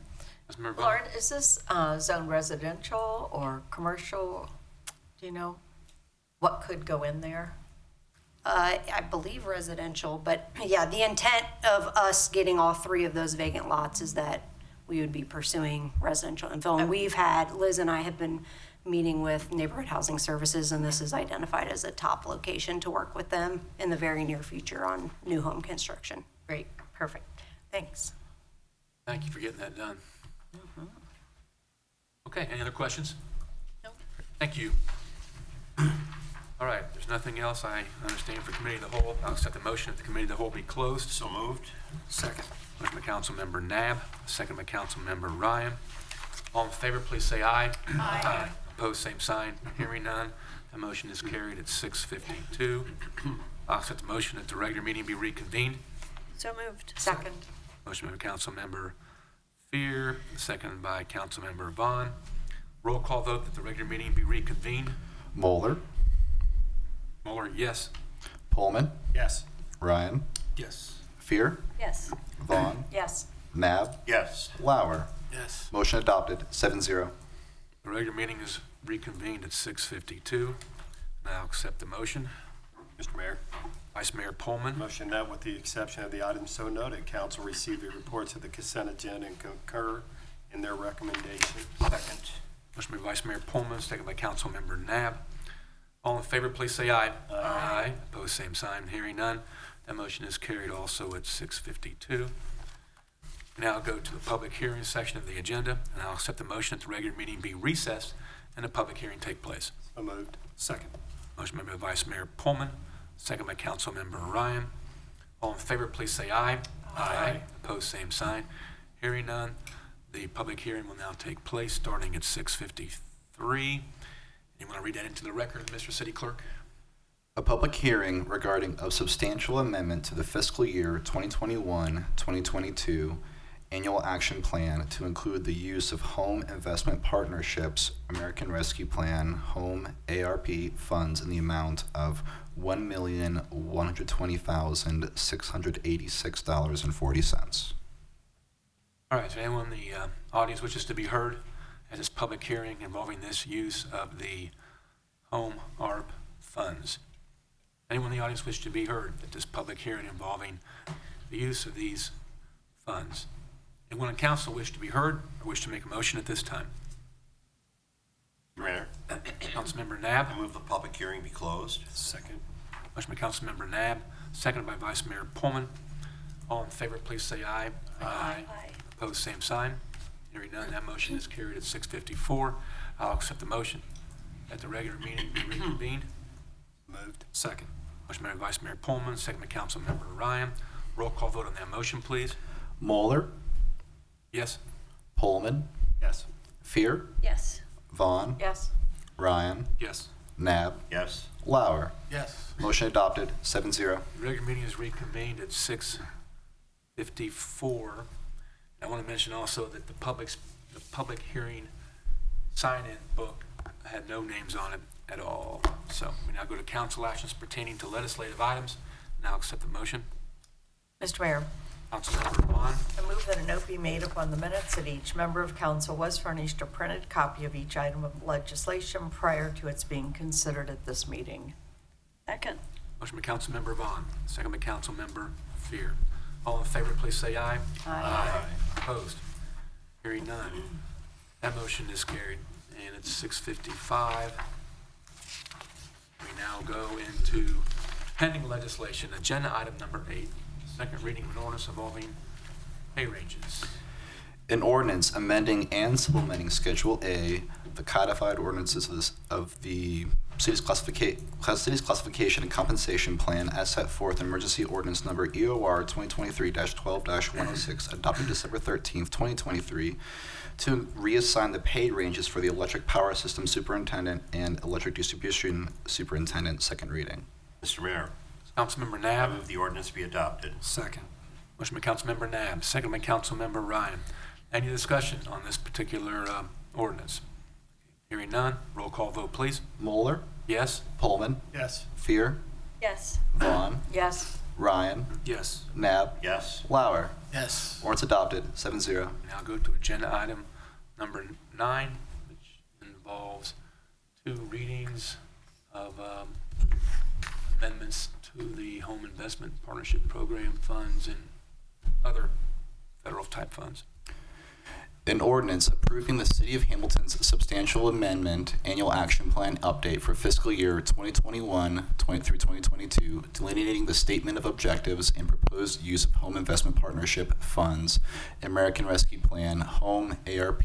Ms. Mayor Vaughn? Lauren, is this zone residential or commercial? Do you know what could go in there? I believe residential, but yeah, the intent of us getting all 3 of those vacant lots is that we would be pursuing residential infill. And Liz and I have been meeting with Neighborhood Housing Services, and this is identified as a top location to work with them in the very near future on new home construction. Great, perfect. Thanks. Thank you for getting that done. Okay, any other questions? No. Thank you. All right, there's nothing else I understand for committee of the whole. I'll accept the motion that the committee of the whole be closed. So moved. Second. Motion by Councilmember Nab, second by Councilmember Ryan. All in favor, please say aye. Aye. Opposed, same sign. Hearing none, the motion is carried at 6:52. I'll accept the motion that the regular meeting be reconvened. So moved. Second. Motion by Councilmember Fear, second by Councilmember Vaughn. Roll call vote that the regular meeting be reconvened. Moeller, Mueller, yes. Pullman, Yes. Ryan, Yes. Fear, Yes. Vaughn, Yes. Nab, Yes. Lauer. Yes. Motion adopted, 7-0. The regular meeting is reconvened at 6:52. Now accept the motion. Mr. Mayor, Vice Mayor Pullman. motion that with the exception of the items so noted, council receive the reports of the consent agenda and concur in their recommendation. Second. Motion by Vice Mayor Pullman, second by Councilmember Nab. All in favor, please say aye. Aye. Opposed, same sign. Hearing none, that motion is carried also at 6:52. Now go to the public hearing section of the agenda, and I'll accept the motion that the regular meeting be recessed and a public hearing take place. So moved. Second. Motion made by Vice Mayor Pullman, second by Councilmember Ryan. All in favor, please say aye. Aye. Opposed, same sign. Hearing none, the public hearing will now take place, starting at 6:53. You want to read that into the record, Mr. City Clerk? A public hearing regarding a substantial amendment to the fiscal year 2021-2022 annual action plan to include the use of Home Investment Partnerships American Rescue Plan Home ARP funds in the amount of $1,120,686.40. All right, so anyone in the audience wishes to be heard at this public hearing involving this use of the Home ARP funds? Anyone in the audience wish to be heard at this public hearing involving the use of these funds? Anyone in council wish to be heard or wish to make a motion at this time? Mayor, Councilmember Nab. I move the public hearing be closed. Second. Motion by Councilmember Nab, seconded by Vice Mayor Pullman. All in favor, please say aye. Aye. Opposed, same sign. Hearing none, that motion is carried at 6:54. I'll accept the motion that the regular meeting be reconvened. Moved. Second. Motion by Vice Mayor Pullman, second by Councilmember Ryan. Roll call vote on that motion, please. Moeller, Yes? Pullman, Yes. Fear, Yes. Vaughn, Yes. Ryan, Yes. Nab, Yes. Lauer. Yes. Motion adopted, 7-0. The regular meeting is reconvened at 6:54. I want to mention also that the public hearing sign-in book had no names on it. at all. So we now go to council actions pertaining to legislative items. Now accept the motion. Mr. Mayor, Councilmember Vaughn. I move that a note be made upon the minutes that each member of council was furnished a printed copy of each item of legislation prior to its being considered at this meeting. Second. Motion by Councilmember Vaughn, second by Councilmember Fear. All in favor, please say aye. Aye. Opposed? Hearing none. That motion is carried, and it's 6:55. We now go into pending legislation, agenda item number 8, second reading of an ordinance involving pay ranges. An ordinance amending and supplementing Schedule A, the codified ordinances of the city's classification and compensation plan as set forth in emergency ordinance number EOR 2023-12-106, adopted December 13th, 2023, to reassign the pay ranges for the electric power system superintendent and electric distribution superintendent, second reading. Mr. Mayor, Councilmember I Nab. move the ordinance be adopted. Second. Motion by Councilmember Nab, second by Councilmember Ryan. Any discussion on this particular ordinance? Hearing none, roll call vote, please. Moeller, Yes? Pullman, Yes. Fear, Yes. Vaughn, Yes. Ryan, Yes. Nab, Yes. Lauer. Yes. Ordinance adopted, 7-0. Now go to agenda item number 9, which involves 2 readings of amendments to the Home Investment Partnership Program funds and other federal type funds. An ordinance approving the City of Hamilton's substantial amendment annual action plan update for fiscal year 2021 through 2022, delineating the statement of objectives and proposed use of Home Investment Partnership funds, American Rescue Plan, Home ARP,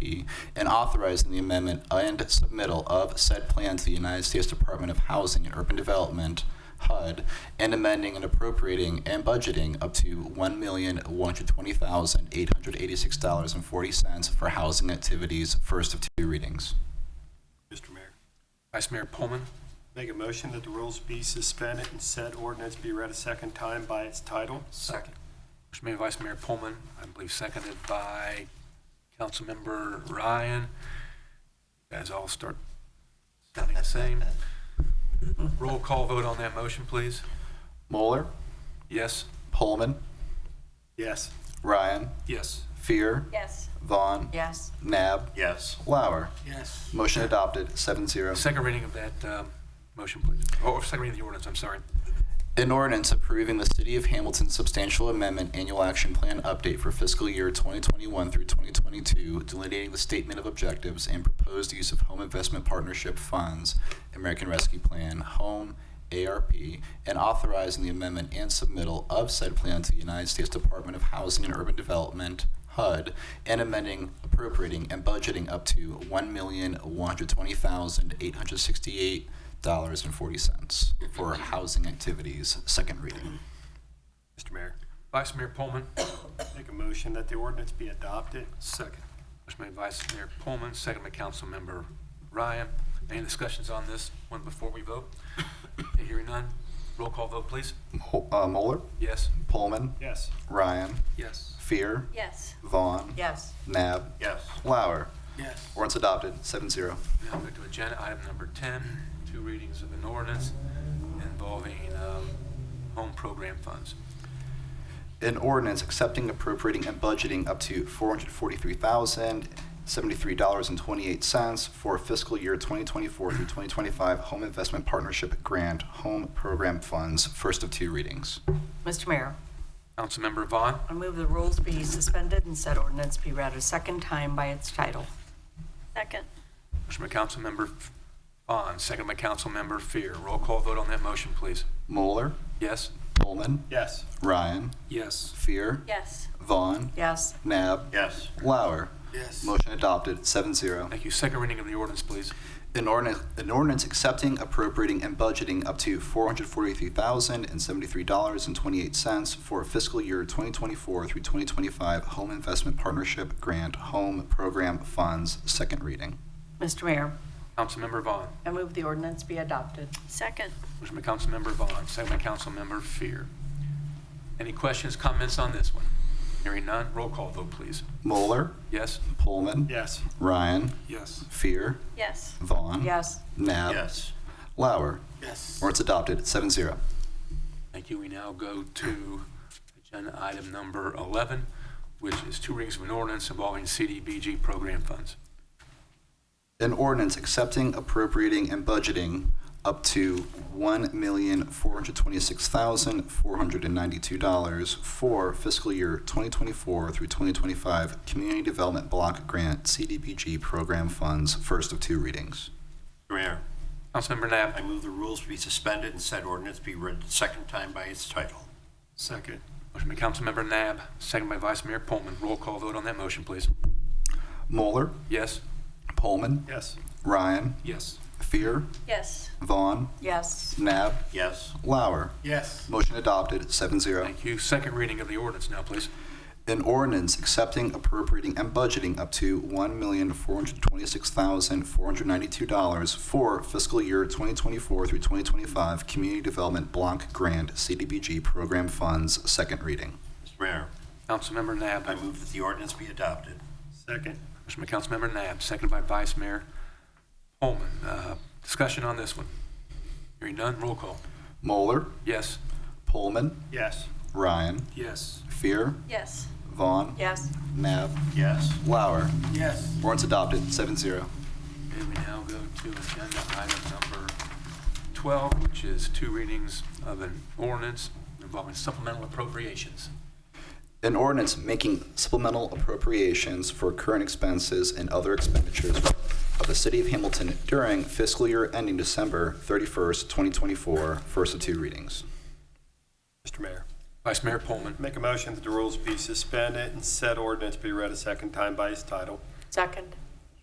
and authorizing the amendment and submittal of said plan to the United States Department of Housing and Urban Development, HUD, and amending and appropriating and budgeting up to $1,120,886.40 for housing activities, first of 2 readings. Mr. Mayor, Vice Mayor Pullman. make a motion that the rules be suspended and said ordinance be read a second time by its title. Second. Motion made by Vice Mayor Pullman, I believe seconded by Councilmember Ryan. You guys all start sounding the same. Roll call vote on that motion, please. Moeller, Yes? Pullman, Yes. Ryan, Yes. Fear, Yes. Vaughn, Yes. Nab, Yes. Lauer. Yes. Motion adopted, 7-0. Second reading of that motion, please. Oh, second reading of the ordinance, I'm sorry. An ordinance approving the City of Hamilton's substantial amendment annual action plan update for fiscal year 2021 through 2022, delineating the statement of objectives and proposed use of Home Investment Partnership funds, American Rescue Plan, Home, ARP, and authorizing the amendment and submittal of said plan to the United States Department of Housing and Urban Development, HUD, and amending, appropriating, and budgeting up to $1,120,868.40 for housing activities, second reading. Mr. Mayor, Vice Mayor Pullman. make a motion that the ordinance be adopted. Second. Motion made by Vice Mayor Pullman, second by Councilmember Ryan. Any discussions on this one before we vote? Hearing none, roll call vote, please. Moeller, Yes? Pullman, Yes. Ryan, Yes. Fear, Yes. Vaughn, Yes. Nab, Yes. Lauer. Yes. Ordinance adopted, 7-0. Now go to agenda item number 10, 2 readings of an ordinance involving home program funds. An ordinance accepting, appropriating, and budgeting up to $443,073.28 for fiscal year 2024 through 2025 Home Investment Partnership Grant Home Program Funds, first of 2 readings. Mr. Mayor, Councilmember Vaughn. I move the rules be suspended and said ordinance be read a second time by its title. Second. Motion by Councilmember Vaughn, second by Councilmember Fear. Roll call vote on that motion, please. Moeller, Yes? Pullman, Yes. Ryan, Yes. Fear, Yes. Vaughn, Yes. Nab, Yes. Lauer. Yes. Motion adopted, 7-0. Thank you. Second reading of the ordinance, please. An ordinance accepting, appropriating, and budgeting up to $443,073.28 for fiscal year 2024 through 2025 Home Investment Partnership Grant Home Program Funds, second reading. Mr. Mayor, Councilmember Vaughn. I move the ordinance be adopted. Second. Motion by Councilmember Vaughn, second by Councilmember Fear. Any questions, comments on this one? Hearing none, roll call vote, please. Moeller, Yes? Pullman, Yes. Ryan, Yes. Fear, Yes. Vaughn, Yes. Nab, Yes. Lauer. Yes. Ordinance adopted, 7-0. Thank you. We now go to agenda item number 11, which is 2 readings of an ordinance involving CDBG program funds. An ordinance accepting, appropriating, and budgeting up to $1,426,492 for fiscal year 2024 through 2025 Community Development Block Grant CDBG program funds, first of 2 readings. Mr. Mayor, Councilmember Nab. I move the rules be suspended and said ordinance be read the second time by its title. Second. Motion by Councilmember Nab, second by Vice Mayor Pullman. Roll call vote on that motion, please. Moeller, Yes? Pullman, Yes. Ryan, Yes. Fear, Yes. Vaughn, Yes. Nab, Yes. Lauer. Yes. Motion adopted, 7-0. Thank you. Second reading of the ordinance now, please. An ordinance accepting, appropriating, and budgeting up to $1,426,492 for fiscal year 2024 through 2025 Community Development Block Grant CDBG program funds, second reading. Mr. Mayor, Councilmember Nab. I move that the ordinance be adopted. Second. Motion by Councilmember Nab, seconded by Vice Mayor Pullman. Discussion on this one. Hearing none, roll call. Moeller, Yes? Pullman, Yes. Ryan, Yes. Fear, Yes. Vaughn, Yes. Nab, Yes. Lauer. Yes. Ordinance adopted, 7-0. Okay, we now go to agenda item number 12, which is 2 readings of an ordinance involving supplemental appropriations. An ordinance making supplemental appropriations for current expenses and other expenditures of the City of Hamilton during fiscal year ending December 31st, 2024, first of 2 readings. Mr. Mayor, Vice Mayor Pullman. make a motion that the rules be suspended and said ordinance be read a second time by its title. Second.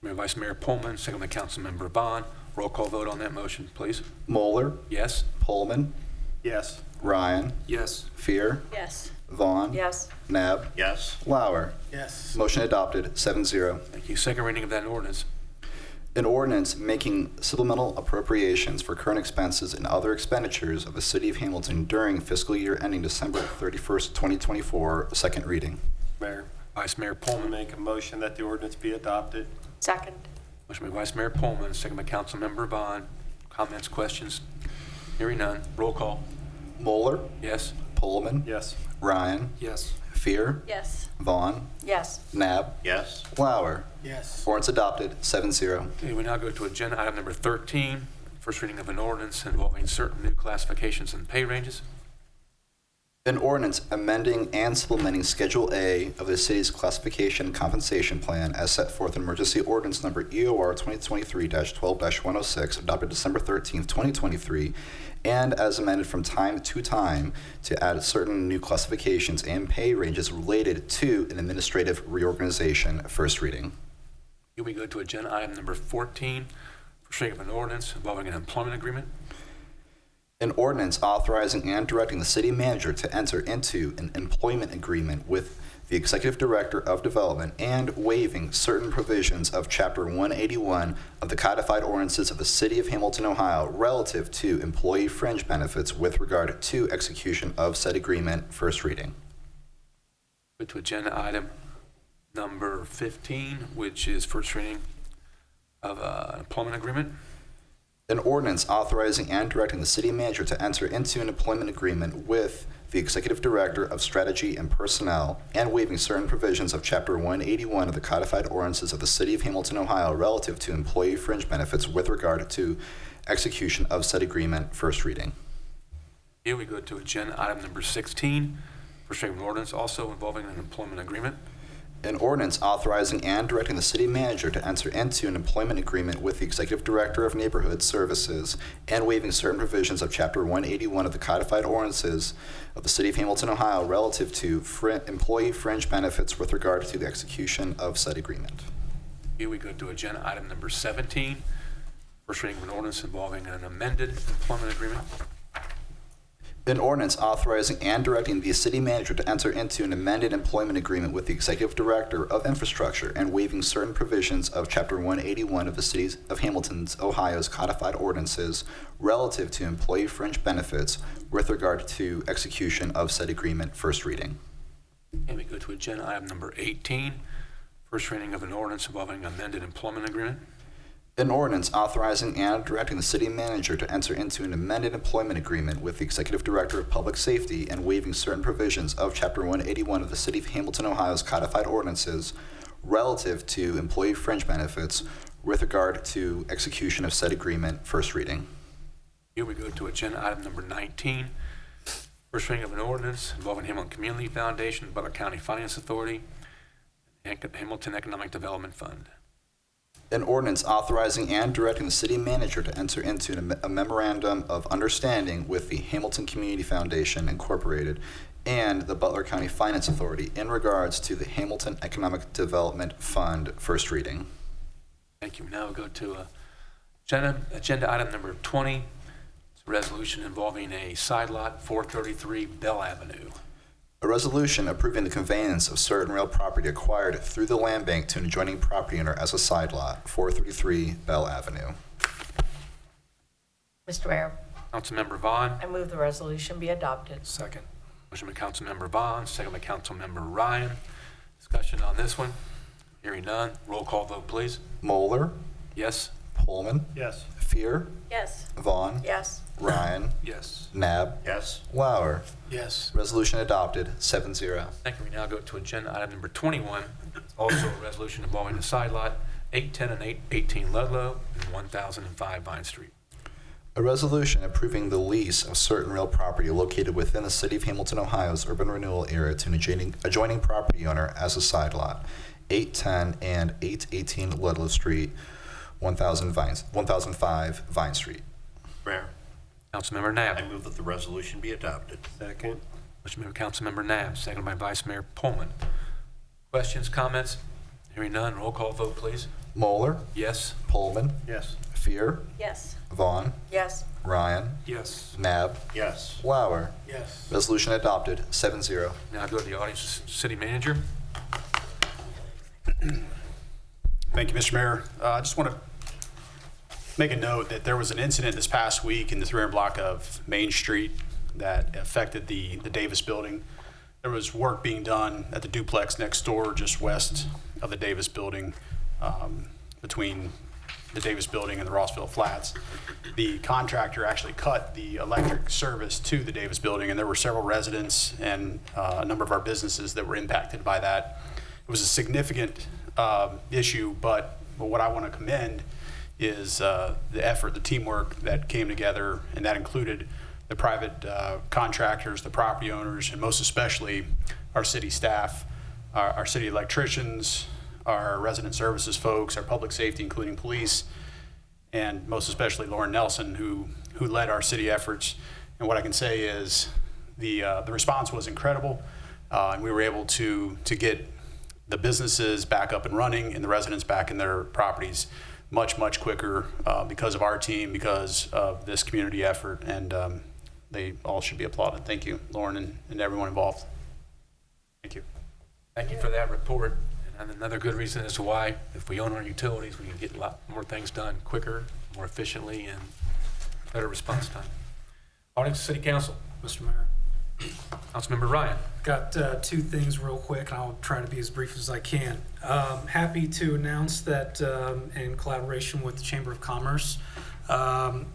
Mayor Vice Mayor Pullman, second by Councilmember Vaughn. Roll call vote on that motion, please. Moeller, Yes? Pullman, Yes. Ryan, Yes. Fear, Yes. Vaughn, Yes. Nab, Yes. Lauer. Yes. Motion adopted, 7-0. Thank you. Second reading of that ordinance. An ordinance making supplemental appropriations for current expenses and other expenditures of the City of Hamilton during fiscal year ending December 31st, 2024, second reading. Mayor, Vice Mayor I Pullman. make a motion that the ordinance be adopted. Second. Motion by Vice Mayor Pullman, second by Councilmember Vaughn. Comments, questions? Hearing none. Roll call. Moeller, Yes? Pullman, Yes. Ryan, Yes. Fear, Yes. Vaughn, Yes. Nab, Yes. Lauer. Yes. Ordinance adopted, 7-0. Okay, we now go to agenda item number 13, first reading of an ordinance involving certain new classifications and pay ranges. An ordinance amending and supplementing Schedule A of the city's classification and compensation plan as set forth in emergency ordinance number EOR 2023-12-106, adopted December 13th, 2023, and as amended from time to time to add certain new classifications and pay ranges related to an administrative reorganization. First reading. Here we go to agenda item number 14, first reading of an ordinance involving an employment agreement. An ordinance authorizing and directing the city manager to enter into an employment agreement with the Executive Director of Development and waiving certain provisions of Chapter 181 of the codified ordinances of the City of Hamilton, Ohio, relative to employee fringe benefits with regard to execution of said agreement. First reading. Go to agenda item number 15, which is first reading of an employment agreement. An ordinance authorizing and directing the city manager to enter into an employment agreement with the Executive Director of Strategy and Personnel and waiving certain provisions of Chapter 181 of the codified ordinances of the City of Hamilton, Ohio, relative to employee fringe benefits with regard to execution of said agreement. First reading. Here we go to agenda item number 16, first reading of an ordinance also involving an employment agreement. An ordinance authorizing and directing the city manager to enter into an employment agreement with the Executive Director of Neighborhood Services and waiving certain provisions of Chapter 181 of the codified ordinances of the City of Hamilton, Ohio, relative to employee fringe benefits with regard to the execution of said agreement. Here we go to agenda item number 17, first reading of an ordinance involving an amended employment agreement. An ordinance authorizing and directing the city manager to enter into an amended employment agreement with the Executive Director of Infrastructure and waiving certain provisions of Chapter 181 of the City of Hamilton's, Ohio's codified ordinances relative to employee fringe benefits with regard to execution of said agreement. First reading. And we go to agenda item number 18, first reading of an ordinance involving amended employment agreement. An ordinance authorizing and directing the city manager to enter into an amended employment agreement with the Executive Director of Public Safety and waiving certain provisions of Chapter 181 of the City of Hamilton, Ohio's codified ordinances relative to employee fringe benefits with regard to execution of said agreement. First reading. Here we go to agenda item number 19. First reading of an ordinance involving Hamilton Community Foundation, Butler County Finance Authority, and Hamilton Economic Development Fund. An ordinance authorizing and directing the city manager to enter into a memorandum of understanding with the Hamilton Community Foundation, Incorporated, and the Butler County Finance Authority in regards to the Hamilton Economic Development Fund. First reading. Thank you. Now we'll go to agenda item number 20. It's a resolution involving a side lot, 433 Bell Avenue. A resolution approving the conveyance of certain real property acquired through the land bank to an adjoining property owner as a side lot, 433 Bell Avenue. Mr. Mayor, Councilmember Vaughn. I move the resolution be adopted. Second. Motion by Councilmember Vaughn, second by Councilmember Ryan. Discussion on this one. Hearing none. Roll call vote, please. Moeller, Yes? Pullman, Yes. Fear, Yes. Vaughn, Yes. Ryan, Yes. Nab, Yes. Lauer. Yes. Resolution adopted, 7-0. Thank you. We now go to agenda item number 21. It's also a resolution involving the side lot, 810 and 818 Ludlow, and 1005 Vine Street. A resolution approving the lease of certain real property located within the City of Hamilton, Ohio's urban renewal area to an adjoining property owner as a side lot, 810 and 818 Ludlow Street, 1005 Vine Street. Mayor, Councilmember I Nab. move that the resolution be adopted. Second. Motion by Councilmember Nab, seconded by Vice Mayor Pullman. Questions, comments? Hearing none. Roll call vote, please. Moeller, Yes? Pullman, Yes. Fear, Yes. Vaughn, Yes. Ryan, Yes. Nab, Yes. Lauer. Yes. Resolution adopted, 7-0. Now go to the audience. City Manager. Thank you, Mr. Mayor. I just want to make a note that there was an incident this past week in the 300 block of Main Street that affected the Davis building. There was work being done at the duplex next door, just west of the Davis building, between the Davis building and the Rossville Flats. The contractor actually cut the electric service to the Davis building, and there were several residents and a number of our businesses that were impacted by that. It was a significant issue, but what I want to commend is the effort, the teamwork that came together, and that included the private contractors, the property owners, and most especially our city staff, our city electricians, our resident services folks, our public safety, including police, and most especially Lauren Nelson, who led our city efforts. And what I can say is the response was incredible, and we were able to get the businesses back up and running and the residents back in their properties much quicker because of our team, because of this community effort, and they all should be applauded. Thank you, Lauren, and everyone involved. Thank you. Thank you for that report. And another good reason as to why, if we own our utilities, we can get a lot more things done quicker, more efficiently, and better response time. Audience, City Council. Mr. Mayor. Councilmember Ryan. Got two things real quick, and I'll try to be as brief as I can. Happy to announce that in collaboration with the Chamber of Commerce, Dan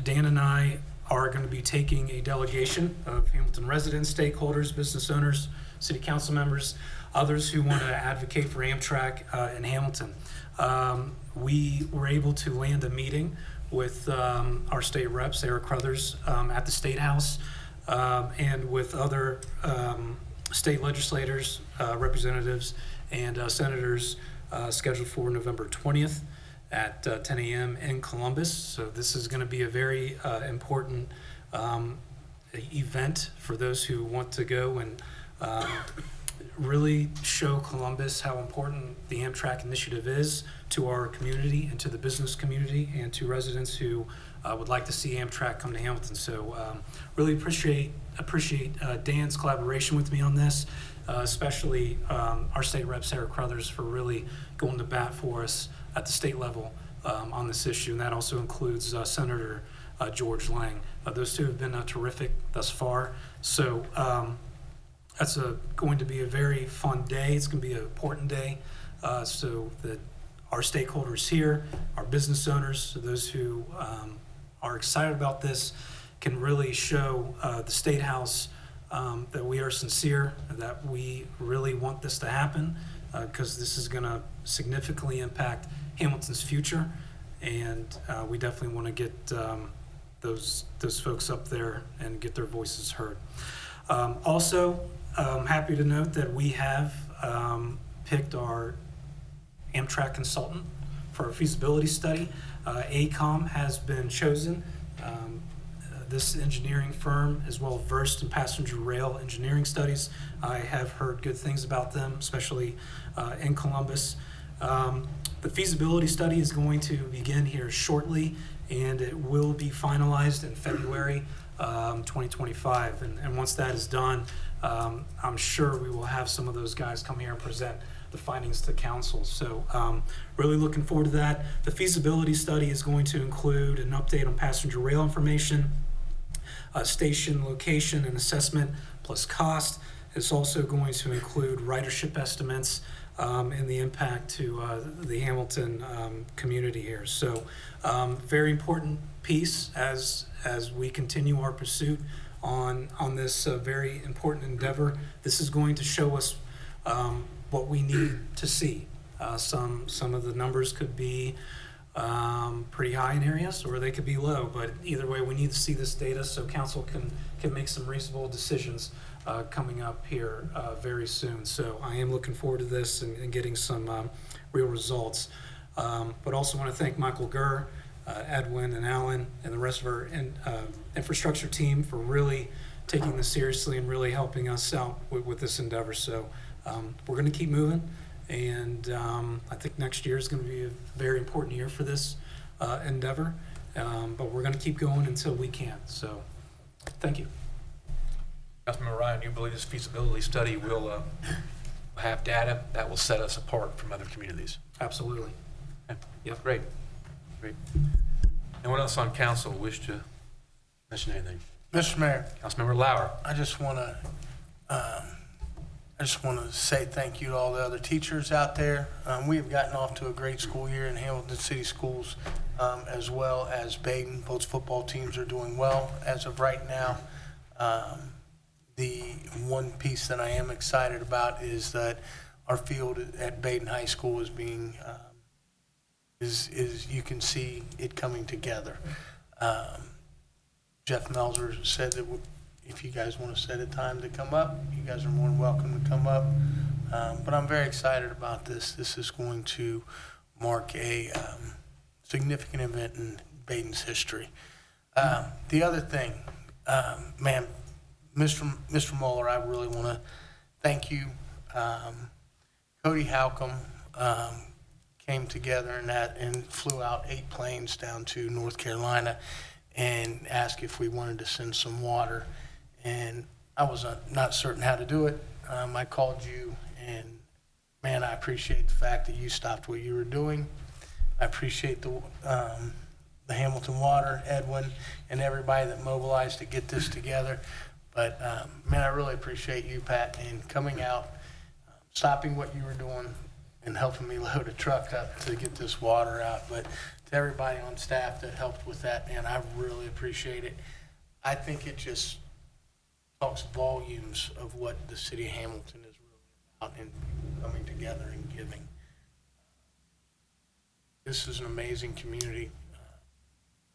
and I are going to be taking a delegation of Hamilton residents, stakeholders, business owners, city council members, others who want to advocate for Amtrak in Hamilton. We were able to land a meeting with our state reps, Eric Crothers, at the State House, and with other state legislators, representatives, and senators scheduled for November 20th at 10 a.m. in Columbus. So this is going to be a very important event for those who want to go and really show Columbus how important the Amtrak initiative is to our community and to the business community and to residents who would like to see Amtrak come to Hamilton. So really appreciate Dan's collaboration with me on this, especially our state rep, Sarah Crothers, for really going to bat for us at the state level on this issue. And that also includes Senator George Lang. Those two have been terrific thus far. So that's going to be a very fun day. It's going to be an important day so that our stakeholders here, our business owners, so those who are excited about this, can really show the State House that we are sincere, that we really want this to happen, because this is going to significantly impact Hamilton's future, and we definitely want to get those folks up there and get their voices heard. Also, I'm happy to note that we have picked our Amtrak consultant for our feasibility study. AECOM has been chosen. This engineering firm is well versed in passenger rail engineering studies. I have heard good things about them, especially in Columbus. The feasibility study is going to begin here shortly, and it will be finalized in February 2025. And once that is done, I'm sure we will have some of those guys come here and present the findings to council. So really looking forward to that. The feasibility study is going to include an update on passenger rail information, station location and assessment plus cost. It's also going to include ridership estimates and the impact to the Hamilton community here. So very important piece as we continue our pursuit on this very important endeavor. This is going to show us what we need to see. Some of the numbers could be pretty high in areas, or they could be low, but either way, we need to see this data so council can make some reasonable decisions coming up here very soon. So I am looking forward to this and getting some real results. But also want to thank Michael Gurr, Edwin and Alan, and the rest of our infrastructure team for really taking this seriously and really helping us out with this endeavor. So we're going to keep moving, and I think next year is going to be a very important year for this endeavor, but we're going to keep going until we can. So thank you. Councilmember Ryan, do you believe this feasibility study will have data that will set us apart from other communities? Absolutely. Okay. Yep. Great. Anyone else on council wish to mention anything? Mr. Mayor, Councilmember Lauer. I just want to say thank you to all the other teachers out there. We have gotten off to a great school year in Hamilton City Schools, as well as Baden. Both football teams are doing well as of right now. The one piece that I am excited about is that our field at Baden High School is being, is you can see it coming together. Jeff Melzer said that if you guys want to set a time to come up, you guys are more than welcome to come up. But I'm very excited about this. This is going to mark a significant event in Baden's history. The other thing, man, Mr. Mueller, I really want to thank you. Cody Halcomb came together and flew out 8 planes down to North Carolina and asked if we wanted to send some water. And I was not certain how to do it. I called you, and man, I appreciate the fact that you stopped what you were doing. I appreciate the Hamilton Water, Edwin, and everybody that mobilized to get this together. But man, I really appreciate you, Pat, and coming out, stopping what you were doing, and helping me load a truck up to get this water out. But to everybody on staff that helped with that, man, I really appreciate it. I think it just talks volumes of what the city of Hamilton is really about and coming together and giving. This is an amazing community.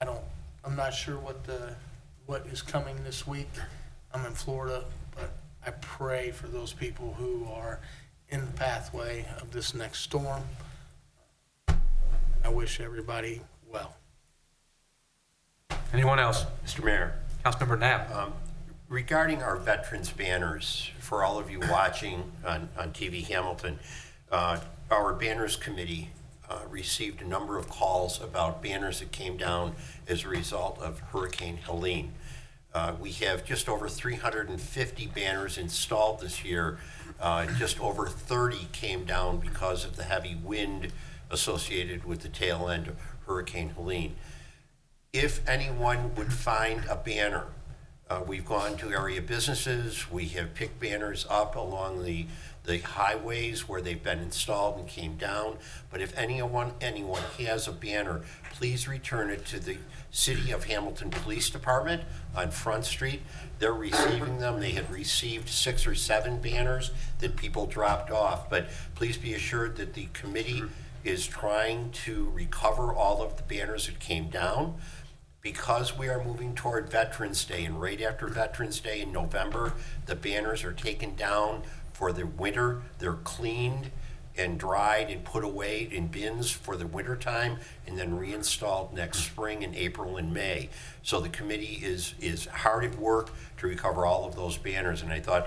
I'm not sure what is coming this week. I'm in Florida, but I pray for those people who are in the pathway of this next storm. I wish everybody well. Anyone else? Mr. Mayor. Councilmember Knapp. Regarding our veterans banners, for all of you watching on TV Hamilton, our banners committee received a number of calls about banners that came down as a result of Hurricane Helene. We have just over 350 banners installed this year. Just over 30 came down because of the heavy wind associated with the tail end of Hurricane Helene. If anyone would find a banner We've gone to area businesses. We have picked banners up along the highways where they've been installed and came down. But if anyone has a banner, please return it to the City of Hamilton Police Department on Front Street. They're receiving them. They had received 6 or 7 banners that people dropped off. But please be assured that the committee is trying to recover all of the banners that came down. Because we are moving toward Veterans Day, and right after Veterans Day in November, the banners are taken down for the winter. They're cleaned and dried and put away in bins for the winter time, and then reinstalled next spring in April and May. So the committee is hard at work to recover all of those banners, and I thought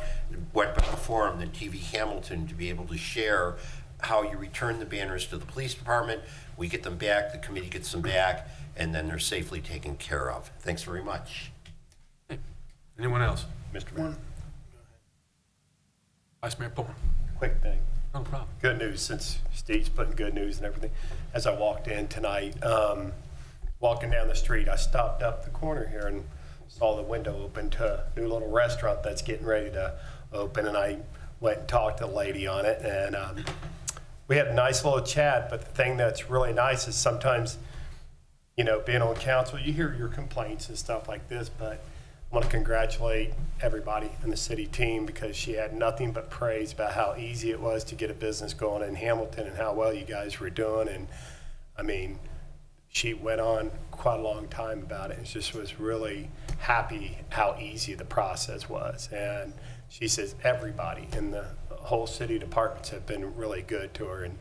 what better forum than TV Hamilton to be able to share how you return the banners to the police department. We get them back, the committee gets them back, and then they're safely taken care of. Thanks very much. Anyone else? Mr. Mayor. Vice Mayor Pullman. Quick thing. No problem. Good news, since Steve's putting good news and everything. As I walked in tonight, walking down the street, I stopped up the corner here and saw the window open to a new little restaurant that's getting ready to open, and I went and talked to the lady on it, and we had a nice little chat. But the thing that's really nice is sometimes, you know, being on council, you hear your complaints and stuff like this, but I want to congratulate everybody in the city team, because she had nothing but praise about how easy it was to get a business going in Hamilton and how well you guys were doing. And I mean, she went on quite a long time about it and just was really happy how easy the process was. And she says everybody in the whole city departments have been really good to her, and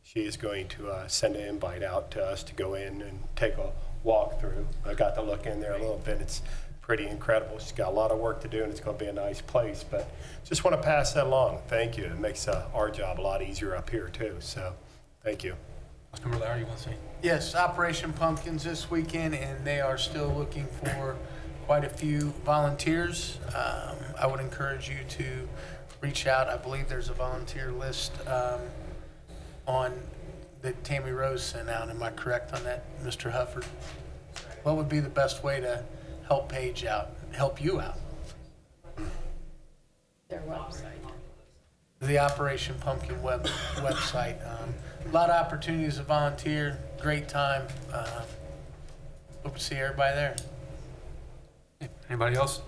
she is going to send an invite out to us to go in and take a walk through. I got to look in there a little bit. It's pretty incredible. She's got a lot of work to do, and it's going to be a nice place. But just want to pass that along. Thank you. It makes our job a lot easier up here too. So thank you. Councilmember Larry, you want to say? Yes, Operation Pumpkins this weekend, and they are still looking for quite a few volunteers. I would encourage you to reach out. I believe there's a volunteer list on that Tammy Rose sent out. Am I correct on that, Mr. Hufford? What would be the best way to help Paige out, help you out? Their website. The Operation Pumpkin website. A lot of opportunities to volunteer. Great time. Hope to see everybody there. Anybody else?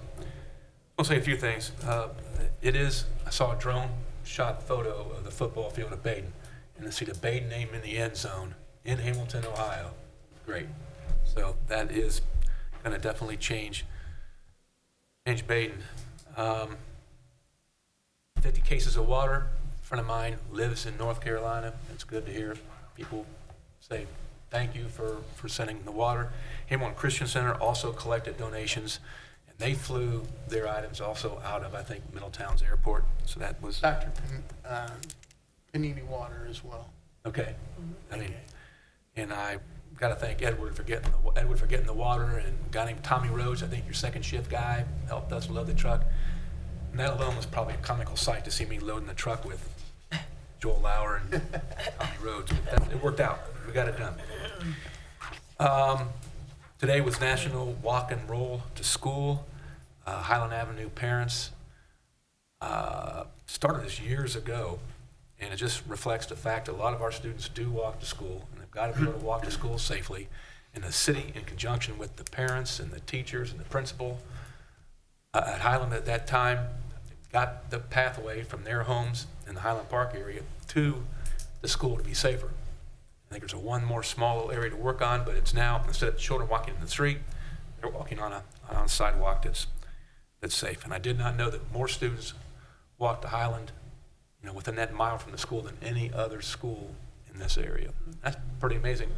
I'll say a few things. I saw a drone shot photo of the football field at Baden, and to see the Baden name in the end zone in Hamilton, Ohio, great. So that is going to definitely change Baden. 50 cases of water. A friend of mine lives in North Carolina. It's good to hear people say thank you for sending the water. Hamilton Christian Center also collected donations, and they flew their items also out of, I think, Middletown's airport. So that was Dr. Panini Water as well. okay. I mean, and I got to thank Edward for getting the water, and a guy named Tommy Rhodes, I think your second shift guy, helped us load the truck. And that alone was probably a comical sight to see me loading the truck with Joel Lauer and Tommy Rhodes. But it worked out. We got it done. Today was National Walk and Roll to School. Highland Avenue parents started this years ago, and it just reflects the fact that a lot of our students do walk to school, and they've got to be able to walk to school safely. And the city, in conjunction with the parents and the teachers and the principal at Highland at that time, got the pathway from their homes in the Highland Park area to the school to be safer. I think there's one more small little area to work on, but it's now, instead of children walking in the street, they're walking on a sidewalk that's safe. And I did not know that more students walk to Highland, within that mile from the school than any other school in this area. That's pretty amazing.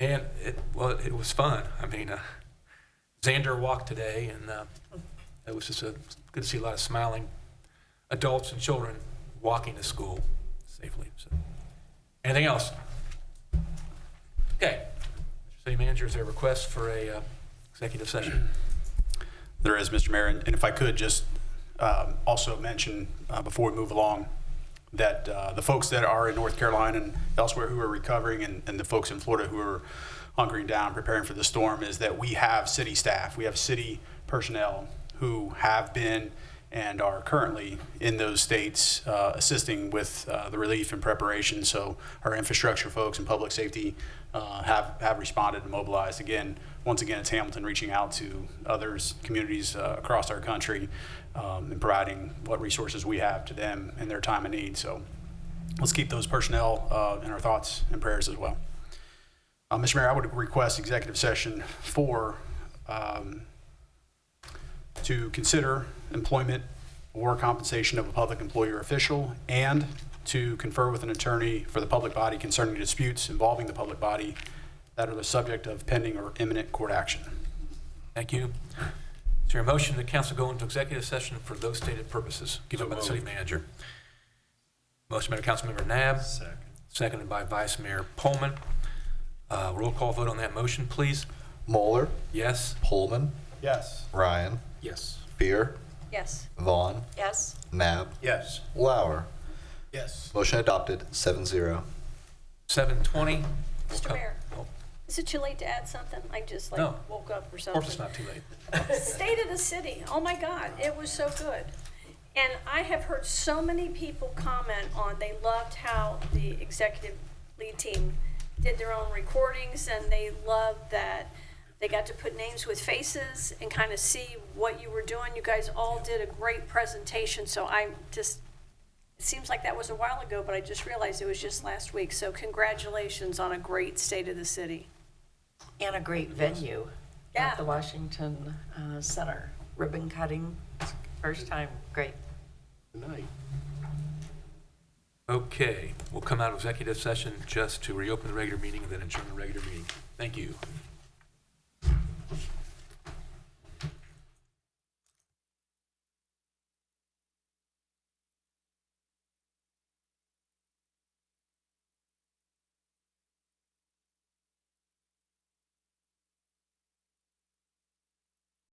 And it was fun. I mean, Xander walked today, and it was just good to see a lot of smiling adults and children walking to school safely. So, anything else? Okay. City Manager, is there a request for a executive session? There is, Mr. Mayor, and if I could just also mention before we move along that the folks that are in North Carolina and elsewhere who are recovering, and the folks in Florida who are hunkering down, preparing for the storm, is that we have city staff, we have city personnel who have been and are currently in those states assisting with the relief and preparation. So our infrastructure folks and public safety have responded and mobilized. Once again, it's Hamilton reaching out to others, communities across our country, and providing what resources we have to them in their time of need. So let's keep those personnel in our thoughts and prayers as well. Mr. Mayor, I would request executive session for to consider employment or compensation of a public employee or official, and to confer with an attorney for the public body concerning disputes involving the public body that are the subject of pending or imminent court action. Thank you. Is there a motion that council go into executive session for those stated purposes? Given by the city manager. Motion by Councilmember Nab. Second. Seconded by Vice Mayor Pullman. Roll call vote on that motion, please. Moeller, Yes? Pullman, Yes. Ryan, Yes. Fear, Yes. Vaughn, Yes? Nab, Yes. Lauer. Yes. Motion adopted, 7-0. 7:20. Mr. Mayor, is it too late to add something? I just No. woke up or Of something. course, it's not too late. State of the city. Oh my God, it was so good. And I have heard so many people comment on, they loved how the executive lead team did their own recordings, and they loved that they got to put names with faces and kind of see what you were doing. You guys all did a great presentation, so it seems like that was a while ago, but I just realized it was just last week. So congratulations on a great state of the city. And a great venue Yeah. at the Washington Center. Ribbon cutting, first time, great. Good night. Okay, we'll come out of executive session just to reopen the regular meeting and then adjourn the regular meeting. Thank you.